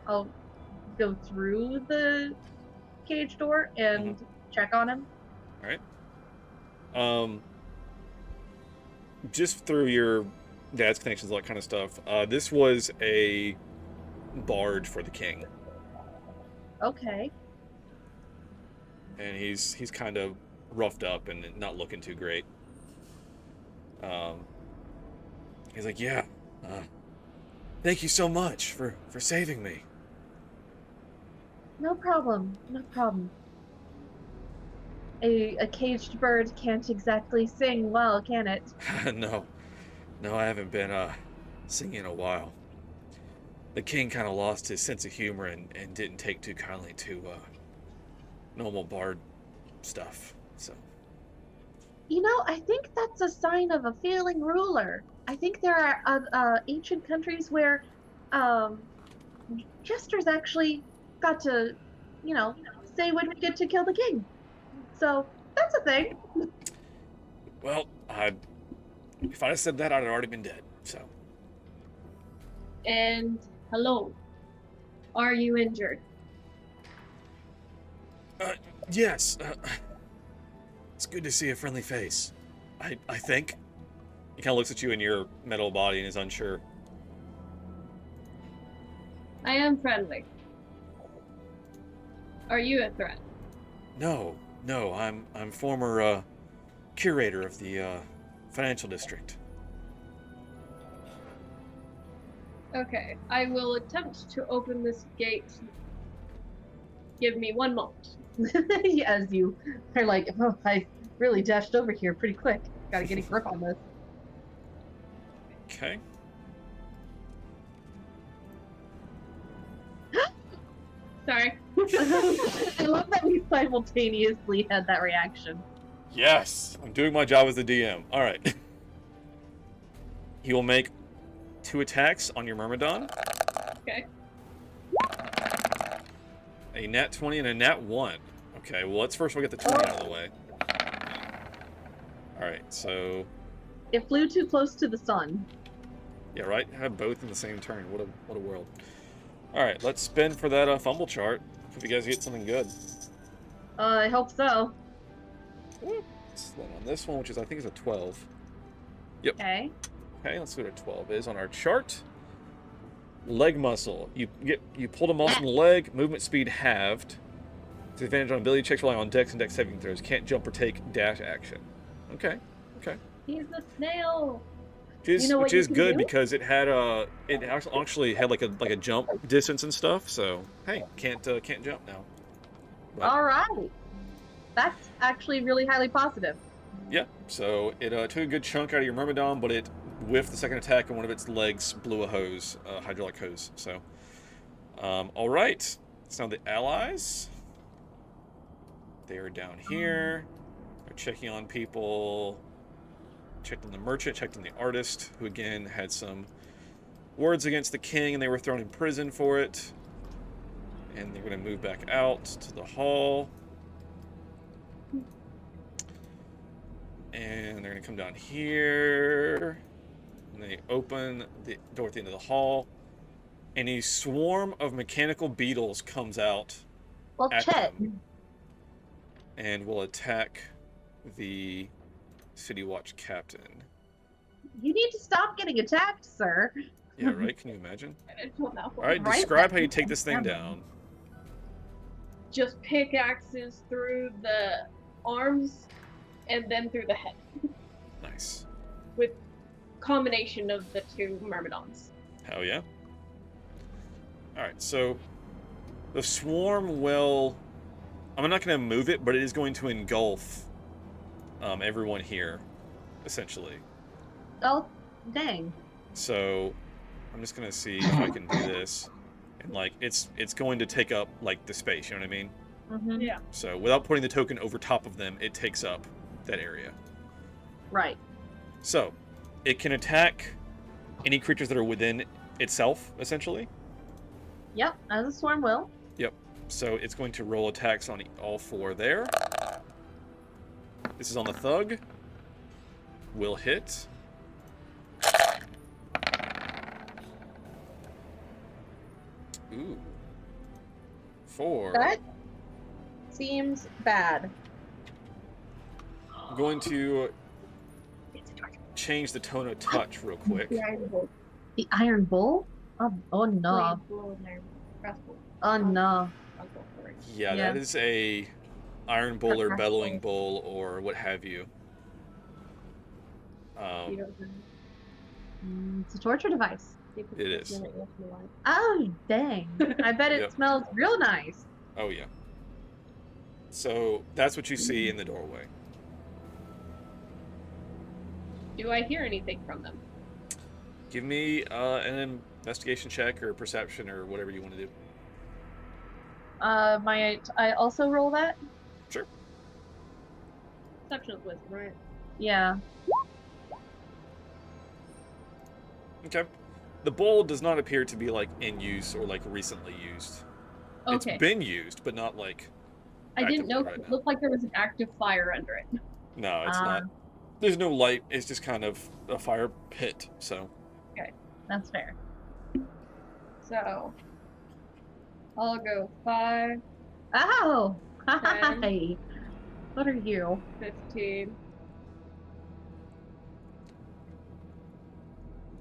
I'll go through the cage door and check on him. Just through your dad's connections, all that kind of stuff. This was a bard for the king, Okay. and he's kind of roughed up and not looking too great. He's like, yeah, thank you so much for saving me. No problem. No problem. A caged bird can't exactly sing well, can it? No, I haven't been singing in a while. The king kind of lost his sense of humor and didn't take too kindly to normal bard stuff. So, You know, I think that's a sign of a failing ruler. I think there are ancient countries where jesters actually got to, you know, say when we get to kill the king. So that's a thing. well, if I'd have said that, I'd have already been dead. So, And hello. Are you injured? yes, it's good to see a friendly face. I think. He kind of looks at you in your metal body and is unsure. I am friendly. Are you a threat? No, I'm former curator of the financial district. Okay, I will attempt to open this gate. Give me 1 moment. As you are like, oh, I really dashed over here pretty quick. Gotta get a grip on this. Okay. Sorry. I love that we simultaneously had that reaction. Yes, I'm doing my job as the DM. All right. He will make 2 attacks on your Myrmidon. Okay. A nat 20 and a nat 1. Okay, well, let's first get the 20 out of the way. Alright, so... It flew too close to the sun. Yeah, right? Have both in the same turn. What a world. Alright, let's spin for that fumble chart. Hope you guys get something good. I hope so. Let's land on this one, which is, I think, is a 12. Yep. Okay. Okay, let's see what a 12 is on our chart. Leg muscle. You pulled a muscle in the leg. Movement speed halved. Disadvantage on ability checks relying on dex and dex saving throws. Can't jump or take dash action. Okay. Okay. He's a snail. Which is good because it had it actually had like a jump distance and stuff. So hey, can't jump now. But, All right. That's actually really highly positive. yeah. So it took a good chunk out of your Myrmidon, but it whiffed the second attack and one of its legs blew a hose, hydraulic hose. So all right. So now the allies. They are down here. They're checking on people. Checked on the merchant, checked on the artist, who again had some words against the king and they were thrown in prison for it. And they're going to move back out to the hall. And they're going to come down here. And they open the door at the end of the hall. And a swarm of mechanical beetles comes out Well, at Chet, them and will attack the City Watch captain. you need to stop getting attacked, sir. Yeah, right? Can you imagine? I don't know. All right, Right describe how then. you take this thing down. Just pickaxes through the arms and then through the head. Nice. With combination of the 2 Myrmidons. Hell yeah. Alright, so the swarm will... I'm not going to move it, but it is going to engulf everyone here, essentially. Oh, dang. So I'm just going to see if I can do this. And, like, it's going to take up, like, the space, you know what I mean? Mm-hmm. Yeah. So without putting the token over top of them, it takes up that area. Right. So it can attack any creatures that are within itself, essentially. Yep, as a swarm will. Yep. So it's going to roll attacks on all 4 there. This is on the thug. Will hit. Ooh. 4. That seems bad. I'm going to change the tone of touch real quick. The Iron Bolt. The Iron Bull? Oh no. Blade, Iron Crossbow. Oh no. Crossbow, sorry. Yeah, Yeah. that is a Iron Bull or Bellowing Bull or what have you. You don't know. It's a torture device. You can It put is. it in it if you want. Oh, dang. I bet it Yep. smells real nice. Oh yeah. So that's what you see in the doorway. Do I hear anything from them? Give me an investigation check or perception or whatever you want to do. I also roll that? Sure. Perception of wisdom, right? Yeah. Okay. The bowl does not appear to be like in use or like recently used. Okay. It's been used, but not like. I didn't know actively if right it looked like there was an active fire under it. No, it's not. There's no light. It's just kind of a fire pit. So. That's fair. So I'll go 5, Oh! Ten. Hi! What are you? 15.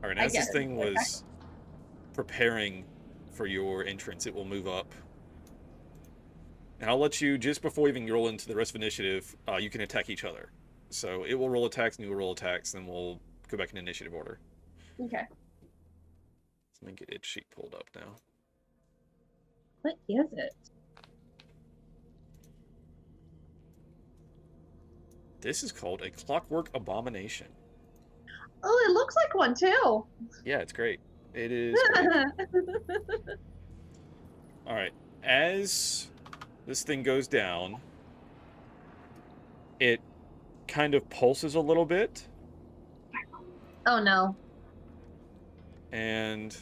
All right. I As this get it. thing was preparing for your entrance, it will move up. And I'll let you, just before even roll into the rest of initiative, you can attack each other. So it will roll attacks, and you will roll attacks, then we'll go back in initiative order. Okay. Let me get its sheet pulled up now. What is it? This is called a Clockwork Abomination. Oh, it looks like one too! Yeah, it's great. It is great. All right. As this thing goes down, it kind of pulses a little bit. Oh no. And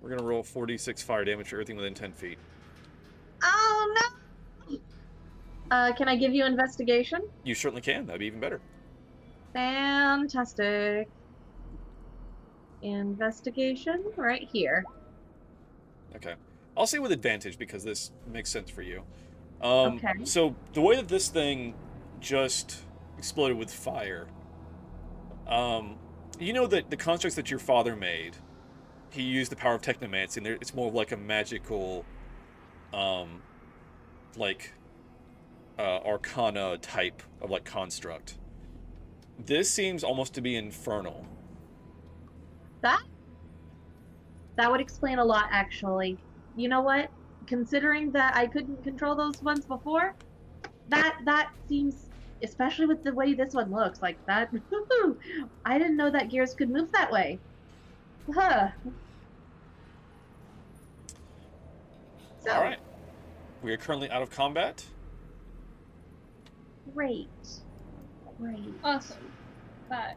we're gonna roll 4d6 fire damage for everything within 10 feet. Oh no! Can I give you investigation? You certainly can. That'd be even better. Fantastic. Investigation right here. Okay. I'll say with advantage because this makes sense for you. Okay. So the way that this thing just exploded with fire, you know that the constructs that your father made, he used the power of technomancy, and it's more of like a magical, arcana type of like construct. This seems almost to be infernal. That would explain a lot, actually. You know what? Considering that I couldn't control those ones before, that seems, especially with the way this one looks, like that. I didn't know that gears could move that way. Huh. So, All right. We are currently out of combat. Great. Great. Awesome. But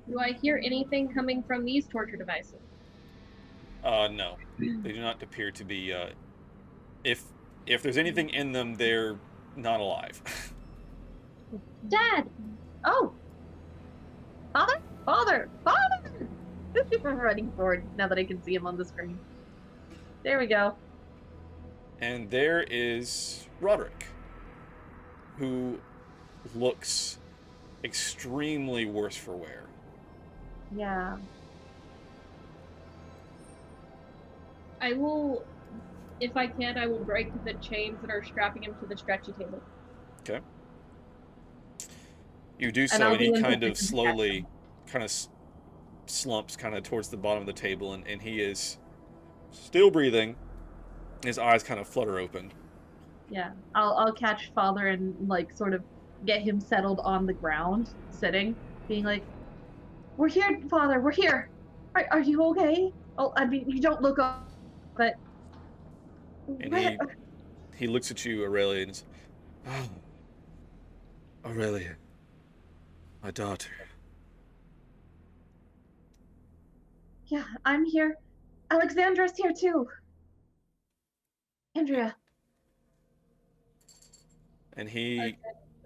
do I hear anything coming from these torture devices? No. They do not appear to be, if there's anything in them, they're not alive. Dad! Oh! Father! Father! Father! I'm running forward now that I can see him on the screen. There we go. And there is Roderick, who looks extremely worse for wear. Yeah. I will, if I can, I will break the chains that are strapping him to the stretchy table. Okay. You do And so, I'll and he do kind of invisible slowly, kind of slumps kind of towards the bottom of the table, and he is still breathing. His eyes kind of flutter open. Yeah. I'll catch Father and, like, sort of get him settled on the ground, sitting, being like, "We're here, Father, we're here. Are you okay? Oh, I mean, you don't look up, but..." And he looks at you, Aurelia, and says, "Oh, Aurelia, my daughter." Yeah, I'm here. Alexandra's here too. Andrea. And he Okay.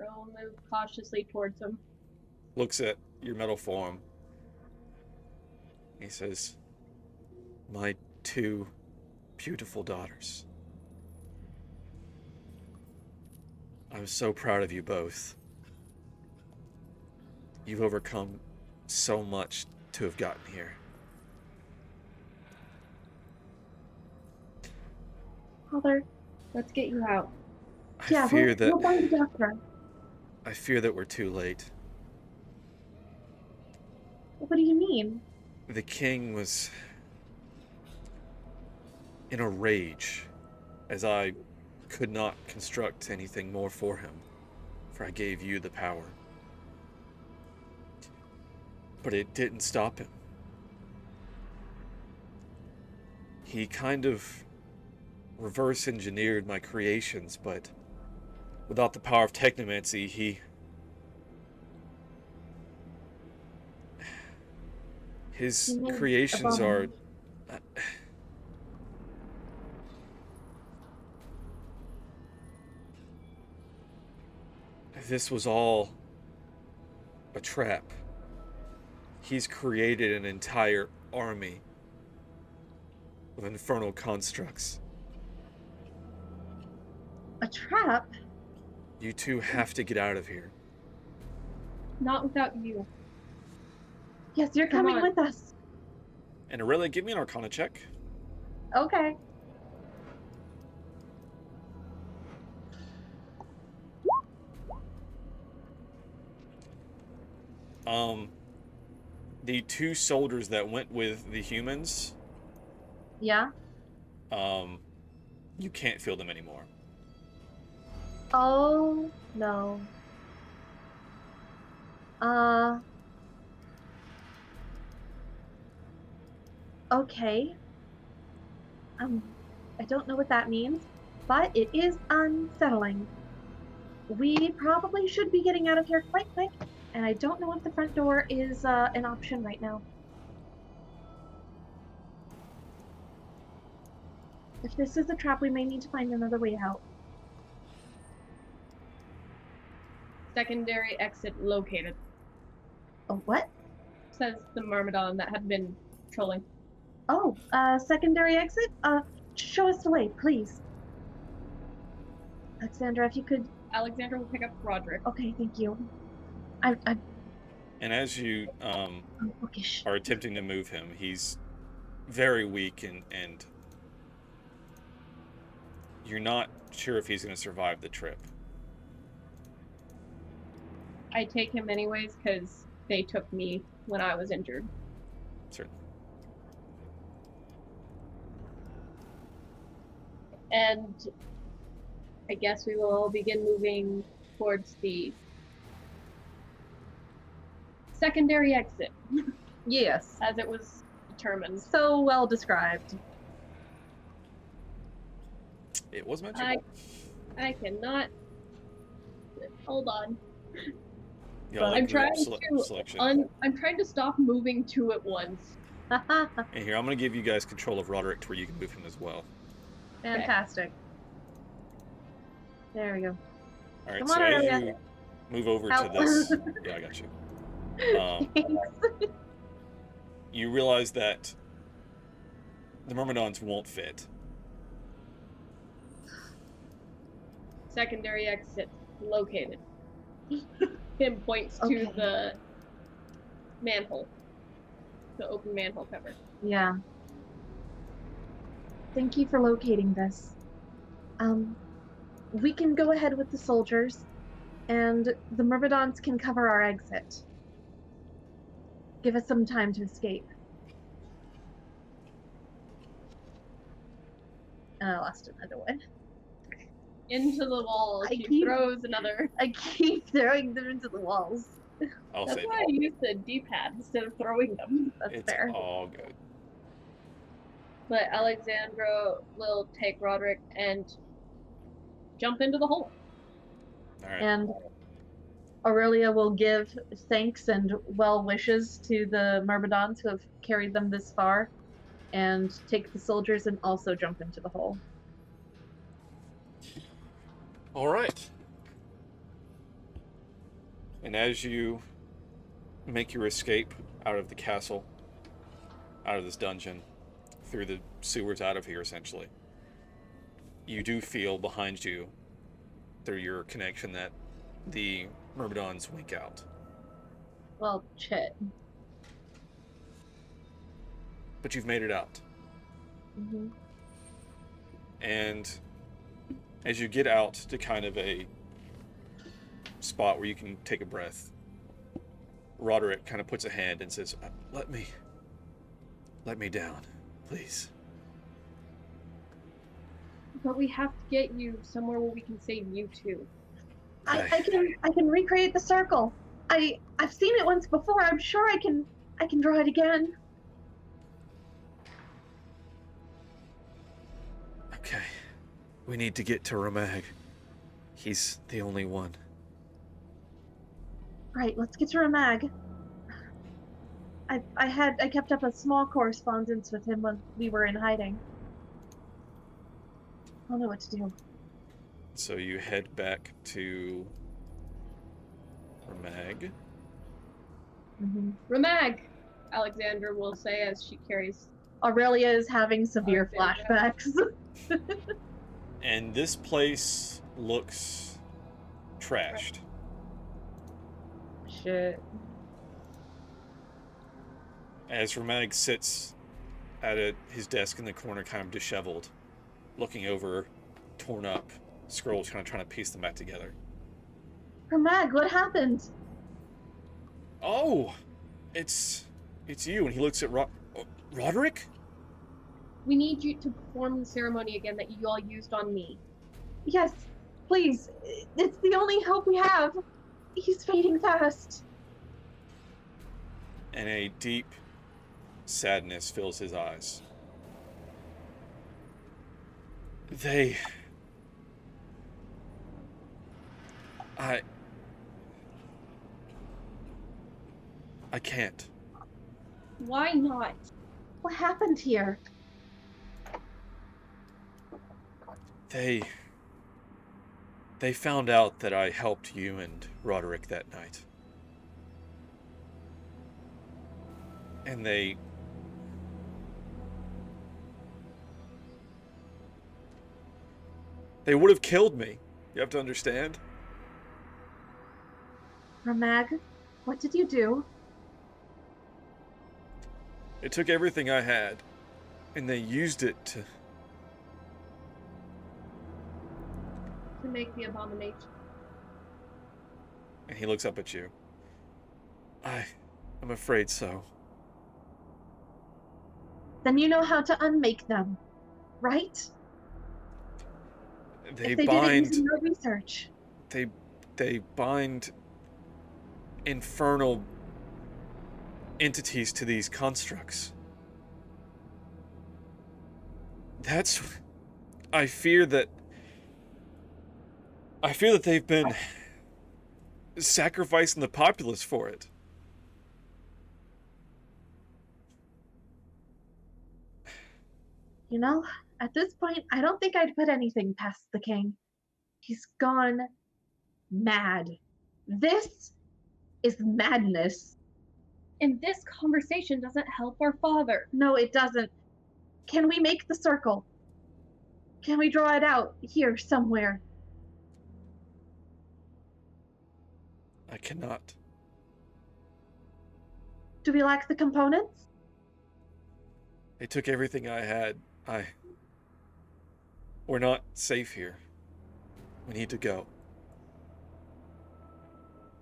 I'll move cautiously towards him. looks at your metal form. He says, "My two beautiful daughters. I'm so proud of you both. You've overcome so much to have gotten here." Father, let's get you out. I fear we'll that find the doctor. I fear that we're too late. What do you mean? The king was in a rage, as I could not construct anything more for him, for I gave you the power. But it didn't stop him. He kind of reverse engineered my creations, but without the power of technomancy, his creations are... This was all a trap. He's created an entire army of infernal constructs. A trap? You two have to get out of here. Not without you. Yes, you're Come coming on. with us. And Aurelia, give me an Arcana check. Okay. The two soldiers that went with the humans, Yeah? you can't feel them anymore. Oh, no. Okay. I don't know what that means, but it is unsettling. We probably should be getting out of here quite quick, and I don't know if the front door is an option right now. If this is a trap, we may need to find another way out. Secondary exit located, Oh, what? says the Myrmidon that had been trolling. Oh, secondary exit? Show us the way, please. Alexandra, if you could... Alexandra will pick up Roderick. Okay, thank you. And as you Okay, are attempting to move him, he's very weak, and you're not sure if he's going to survive the trip. I take him anyways because they took me when I was injured. Certainly. And I guess we will begin moving towards the secondary exit, Yes. as it was determined. So well described. It was mentioned. I cannot. Hold on. Yeah, I'm trying selection. I'm trying to stop moving two at once. And here, I'm going to give you guys control of Roderick to where you can move him as well. Fantastic. There we go. All right, Come so on, as Aurelia. you move over Help. to this... Yeah, I got you. You realize that the Myrmidons won't fit. Secondary exit located. Him points Okay. to the manhole. The open manhole cover. Yeah. Thank you for locating this. We can go ahead with the soldiers, and the Myrmidons can cover our exit. Give us some time to escape. And I lost another one. Into the wall. I She keep- throws another. I keep throwing them into the walls. I'll That's say why I use the D-pad instead of throwing them. That's it's fair. all good. But Alexandra will take Roderick and jump into the hole. All right. And Aurelia will give thanks and well wishes to the Myrmidons who have carried them this far, and take the soldiers and also jump into the hole. All right. And as you make your escape out of the castle, out of this dungeon, through the sewers out of here, essentially, you do feel behind you, through your connection, that the Myrmidons wink out. Well, shit. But you've made it out. Mm-hmm. And as you get out to kind of a spot where you can take a breath, Roderick kind of puts a hand and says, let me down, please. But we have to get you somewhere where we can save you too. I can recreate the circle. I've seen it once before. I'm sure I can draw it again. Okay. We need to get to Ramag. He's the only one. Right, let's get to Ramag. I kept up a small correspondence with him when we were in hiding. I don't know what to do. So you head back to Ramag. Mm-hmm. Ramag, Alexandra will say as she carries. Aurelia is having severe Alexandra. flashbacks. And this place looks trashed. Shit. As Ramag sits at his desk in the corner, kind of disheveled, looking over torn up scrolls, kind of trying to piece them back together. Ramag, what happened? Oh, it's you. And he looks at Roderick? We need you to perform the ceremony again that you all used on me. Yes, please. It's the only hope we have. He's fading fast. And a deep sadness fills his eyes. I can't. Why not? What happened here? They found out that I helped you and Roderick that night. And they would have killed me. You have to understand. Ramag, what did you do? They took everything I had, and they used it to... To make the abomination. And he looks up at you. I'm afraid so. Then you know how to unmake them, right? They if they bind... did it using your research. They bind infernal entities to these constructs. That's... I fear that they've been sacrificing the populace for it. You know, at this point, I don't think I'd put anything past the king. He's gone mad. This is madness. And this conversation doesn't help our father. No, it doesn't. Can we make the circle? Can we draw it out here somewhere? I cannot. Do we lack the components? They took everything I had. We're not safe here. We need to go.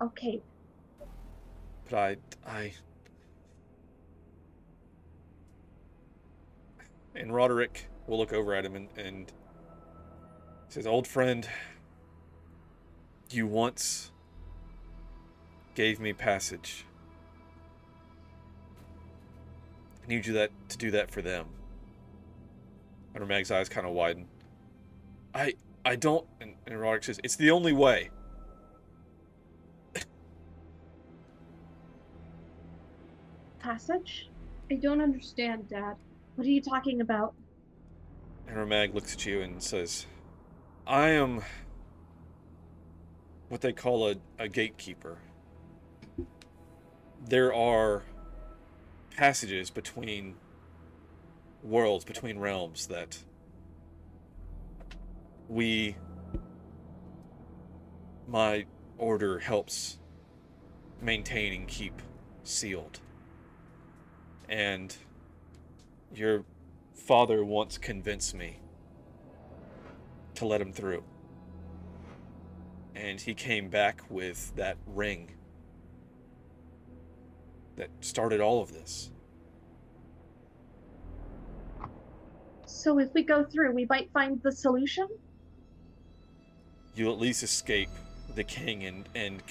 Okay. But And Roderick will look over at him and says, "Old friend, you once gave me passage. I need you to do that for them." And Mag's eyes kind of widen. I don't... And Roderick says, "It's the only way." Passage? I don't understand, Dad. What are you talking about? And Ramag looks at you and says, "I am what they call a gatekeeper. There are passages between worlds, between realms that my order helps maintain and keep sealed. And your father once convinced me to let him through. And he came back with that ring that started all of this." So if we go through, we might find the solution? You'll at least escape the king and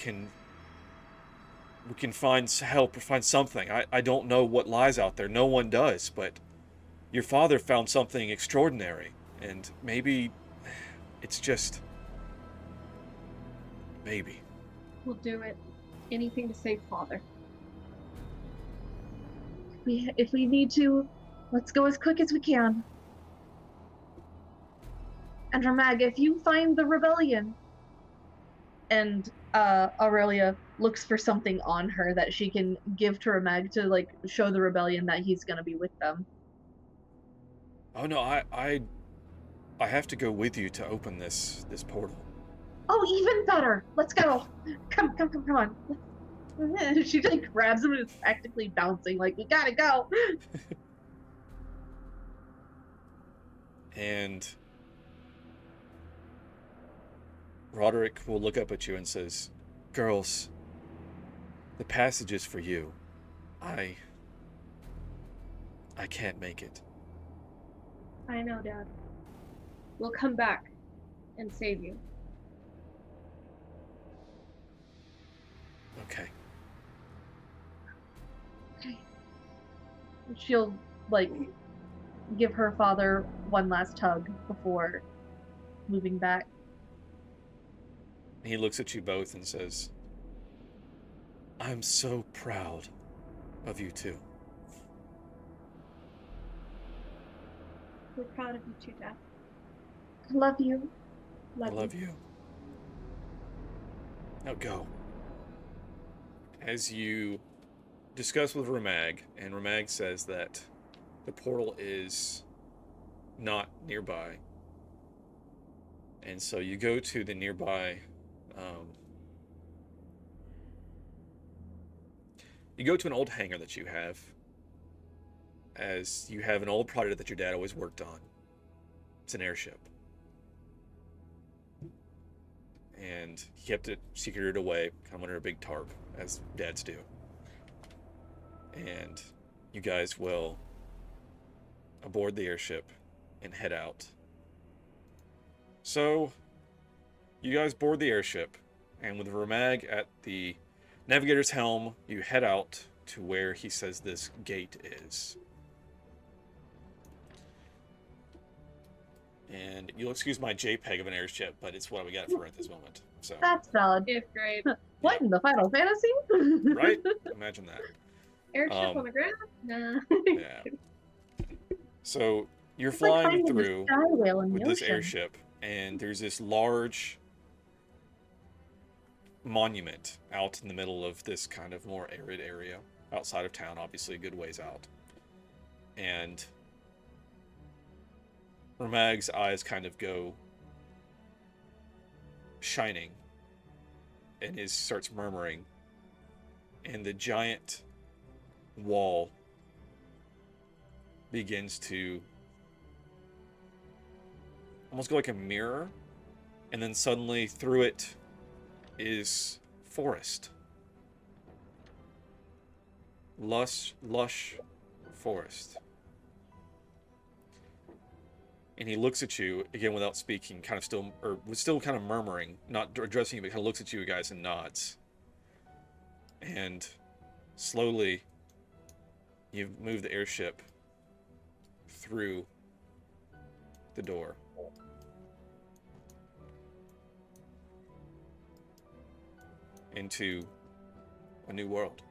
we can find help or find something. I don't know what lies out there. No one does, but your father found something extraordinary, and maybe it's just... maybe. We'll do it. Anything to save Father. If we need to, let's go as quick as we can. And Ramag, if you find the rebellion... And Aurelia looks for something on her that she can give to Ramag to, like, show the rebellion that he's gonna be with them. Oh no, I have to go with you to open this portal. Oh, even better! Let's go! Come on. She, like, grabs him and is practically bouncing, like, we gotta go! And Roderick will look up at you and says, "Girls, the passage is for you. I can't make it." I know, Dad. We'll come back and save you. Okay. She'll, like, give her father one last hug before moving back. He looks at you both and says, I'm so proud of you two. We're proud of you too, Dad. Love you. I love you. Now go. As you discuss with Ramag, and Ramag says that the portal is not nearby. And so you go to the nearby, you go to an old hangar that you have, as you have an old product that your dad always worked on. It's an airship. And he kept it secreted away, kind of under a big tarp, as dads do. And you guys will aboard the airship and head out. So, you guys board the airship, and with Ramag at the navigator's helm, you head out to where he says this gate is. And you'll excuse my JPEG of an airship, but it's what we got for at this moment. So, That's valid. Fifth grade. What in the Final Fantasy? right? Imagine that. Airship on the ground? Nah. Yeah. So you're It's like flying finding a through sky whale in with the this ocean. airship, and there's this large monument out in the middle of this kind of more arid area outside of town, obviously a good ways out. And Ramag's eyes kind of go shining, and he starts murmuring, and the giant wall begins to almost go like a mirror, and then suddenly through it is forest. Lush forest. And he looks at you again without speaking, kind of still kind of murmuring, not addressing you, but kind of looks at you guys and nods. And slowly, you move the airship through the door. Into a new world.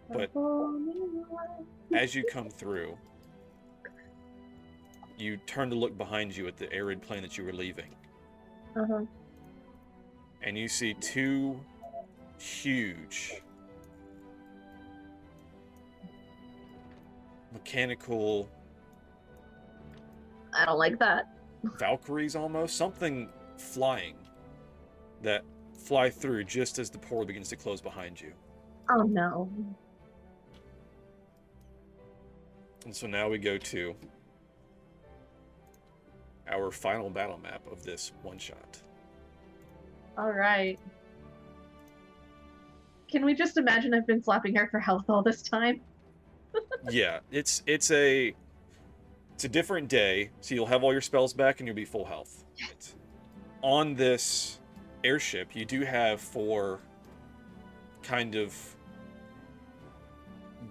But as you come through, you turn to look behind you at the arid plain that you were leaving. Uh-huh. And you see two huge mechanical I don't like that. Valkyries almost, something flying that fly through just as the portal begins to close behind you. Oh no. And so now we go to our final battle map of this one-shot. Alright. Can we just imagine I've been slapping her for health all this time? Yeah, it's a different day, so you'll have all your spells back and you'll be full health. Yes. On this airship, you do have 4 kind of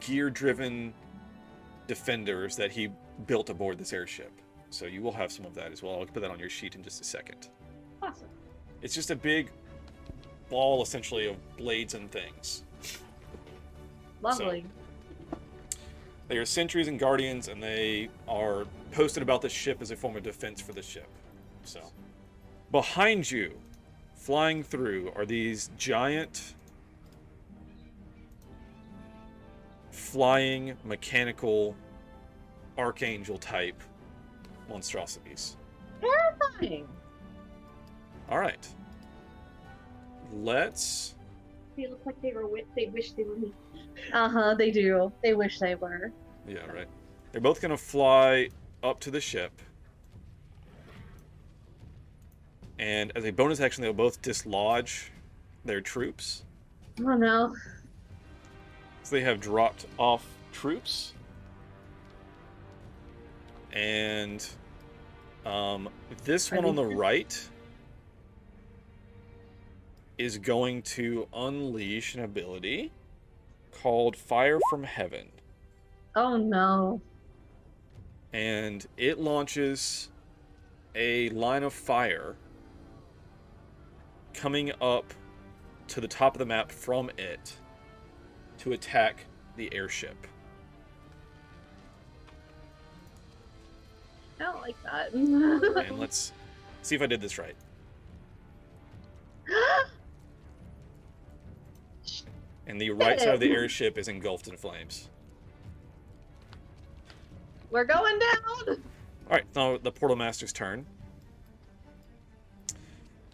gear-driven defenders that he built aboard this airship. So you will have some of that as well. I'll put that on your sheet in just a second. Awesome. It's just a big ball, essentially, of blades and things. Lovely. They are sentries and guardians, and they are posted about the ship as a form of defense for the ship. So, behind you, flying through, are these giant flying mechanical archangel type monstrosities. Terrifying. All right. Let's. They look like they wish they were me. Uh-huh, they do. They wish they were. Yeah, right. They're both gonna fly up to the ship. And as a bonus action, they'll both dislodge their troops. Oh no. So they have dropped off troops. And this one on the right is going to unleash an ability called Fire from Heaven. Oh no. And it launches a line of fire coming up to the top of the map from it to attack the airship. I don't like that. And let's see if I did this right. And the right side of the airship is engulfed in flames. We're going down. Alright, now the Portal Master's turn.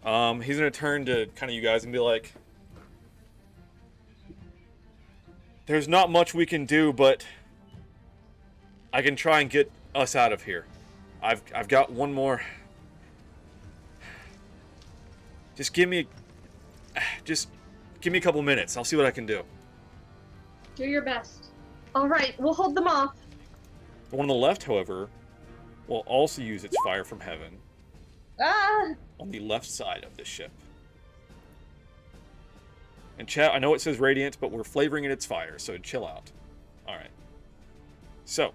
He's gonna turn to kind of you guys and be like, there's not much we can do, but I can try and get us out of here. I've got one more. Just give me a couple minutes. I'll see what I can do. Do your best. All right, we'll hold them off. The one on the left, however, will also use its fire from heaven Ah! on the left side of this ship. And chat, I know it says radiant, but we're flavoring it its fire, so chill out. Alright. So.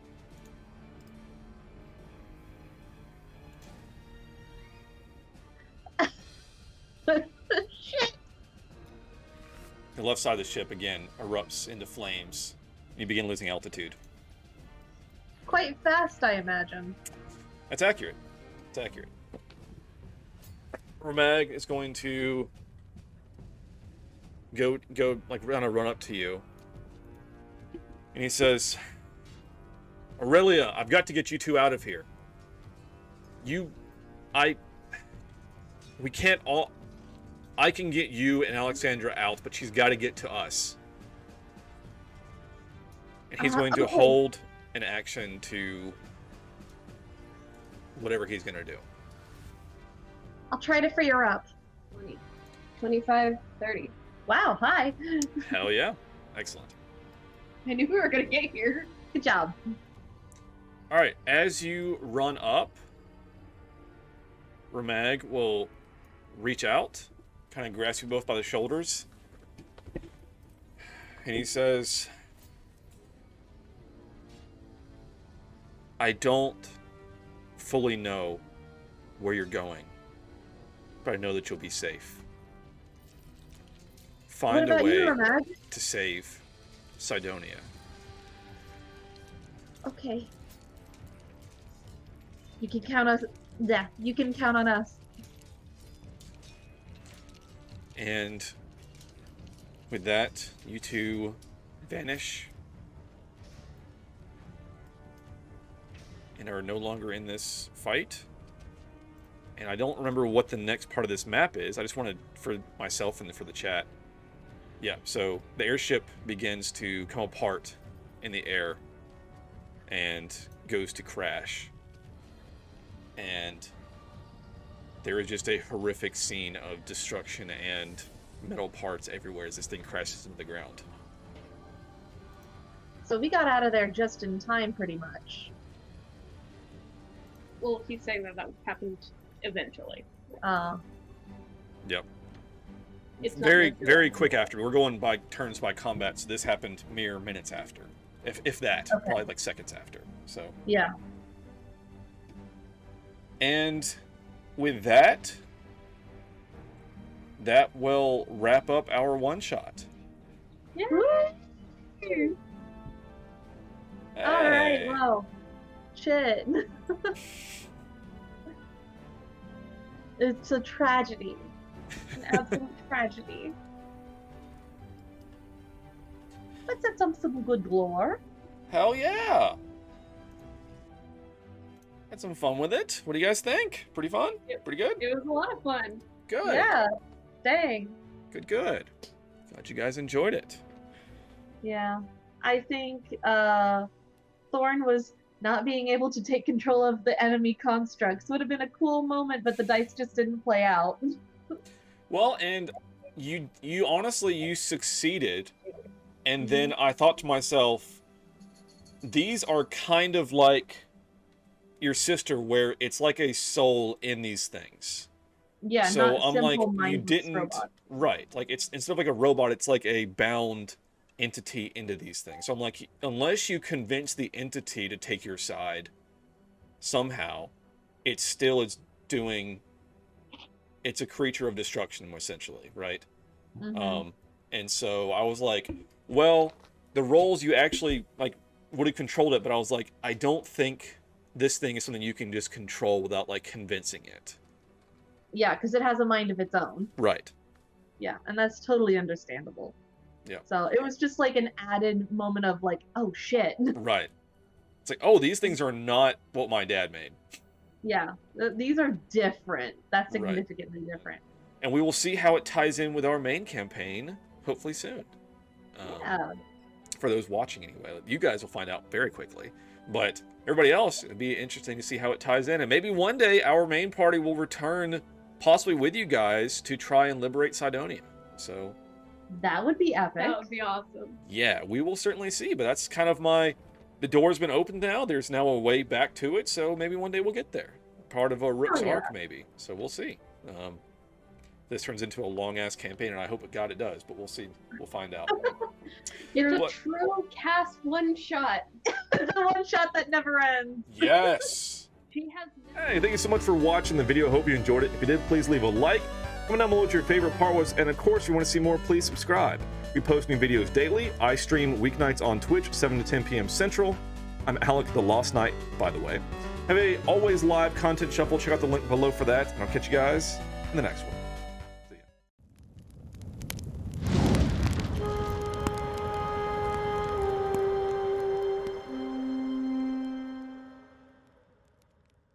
Shit. The left side of the ship, again, erupts into flames. You begin losing altitude. Quite fast, I imagine. That's accurate. It's accurate. Romag is going to go like on a run up to you. And he says, Aurelia, I've got to get you two out of here. We can't all... I can get you and Alexandra out, but she's got to get to us. And he's going to okay. hold an action to whatever he's going to do. I'll try to free her up. 20, 25, 30. Wow, hi. Hell yeah. Excellent. I knew we were gonna get here. Good job. All right, as you run up, Ramag will reach out, kind of grasp you both by the shoulders, and he says, I don't fully know where you're going, but I know that you'll be safe. Find a way to save Sydonia. Okay. You can count us. Yeah, you can count on us. And with that, you two vanish and are no longer in this fight. And I don't remember what the next part of this map is. I just wanted for myself and for the chat. Yeah, so the airship begins to come apart in the air and goes to crash. And there is just a horrific scene of destruction and metal parts everywhere as this thing crashes into the ground. So we got out of there just in time, pretty much. Well, he's saying that happened eventually. Yep. It's not Very, necessarily- very quick after. We're going by turns by combat, so this happened mere minutes after. If that. Okay. Probably like seconds after. So. Yeah. And with that, that will wrap up our one-shot. Yeah. Hey. All right. Wow. Shit. It's a tragedy. An absolute tragedy. Let's set some good lore. Hell yeah! Had some fun with it. What do you guys think? Pretty fun? Pretty good? It was a lot of fun. Good. Yeah. Dang. Good, good. Glad you guys enjoyed it. Yeah. I think Thorn was not being able to take control of the enemy constructs would have been a cool moment, but the dice just didn't play out. Well, and you honestly, you succeeded. And then I thought to myself, these are kind of like your sister, where it's like a soul in these things. Yeah, So not I'm like, simple you mindless didn't, robot. right? Like it's instead of like a robot, it's like a bound entity into these things. So I'm like, unless you convince the entity to take your side somehow, it still is doing. It's a creature of destruction, essentially, right? Mhm. And so I was like, well, the roles you actually like would have controlled it, but I was like, I don't think this thing is something you can just control without like convincing it. Yeah, because it has a mind of its own. Right. Yeah, and that's totally understandable. Yeah. So it was just like an added moment of like, oh shit. Right. It's like, oh, these things are not what my dad made. Yeah, these are different. That's Right. significantly different. And we will see how it ties in with our main campaign, hopefully soon. Yeah. For those watching anyway. You guys will find out very quickly. But everybody else, it'd be interesting to see how it ties in. And maybe one day our main party will return, possibly with you guys, to try and liberate Sydonia. So, That would be epic. That would be awesome. yeah, we will certainly see. But that's kind of the door's been opened now. There's now a way back to it. So maybe one day we'll get there. Part of a Rook's Oh, yeah. arc, maybe. So we'll see. This turns into a long-ass campaign, and I hope it does. But we'll see. We'll find out. It's a What? true cast one shot. The one shot that never ends. Yes! She has Hey, thank you so much for watching the video. Hope you enjoyed it. If you did, please leave a like. Comment down below what your favorite part was. And of course, if you want to see more, please subscribe. We post new videos daily. I stream weeknights on Twitch, 7 to 10 p.m. Central. I'm Alek the Lost Knight, by the way. Have a always live content shuffle. Check out the link below for that. And I'll catch you guys in the next one.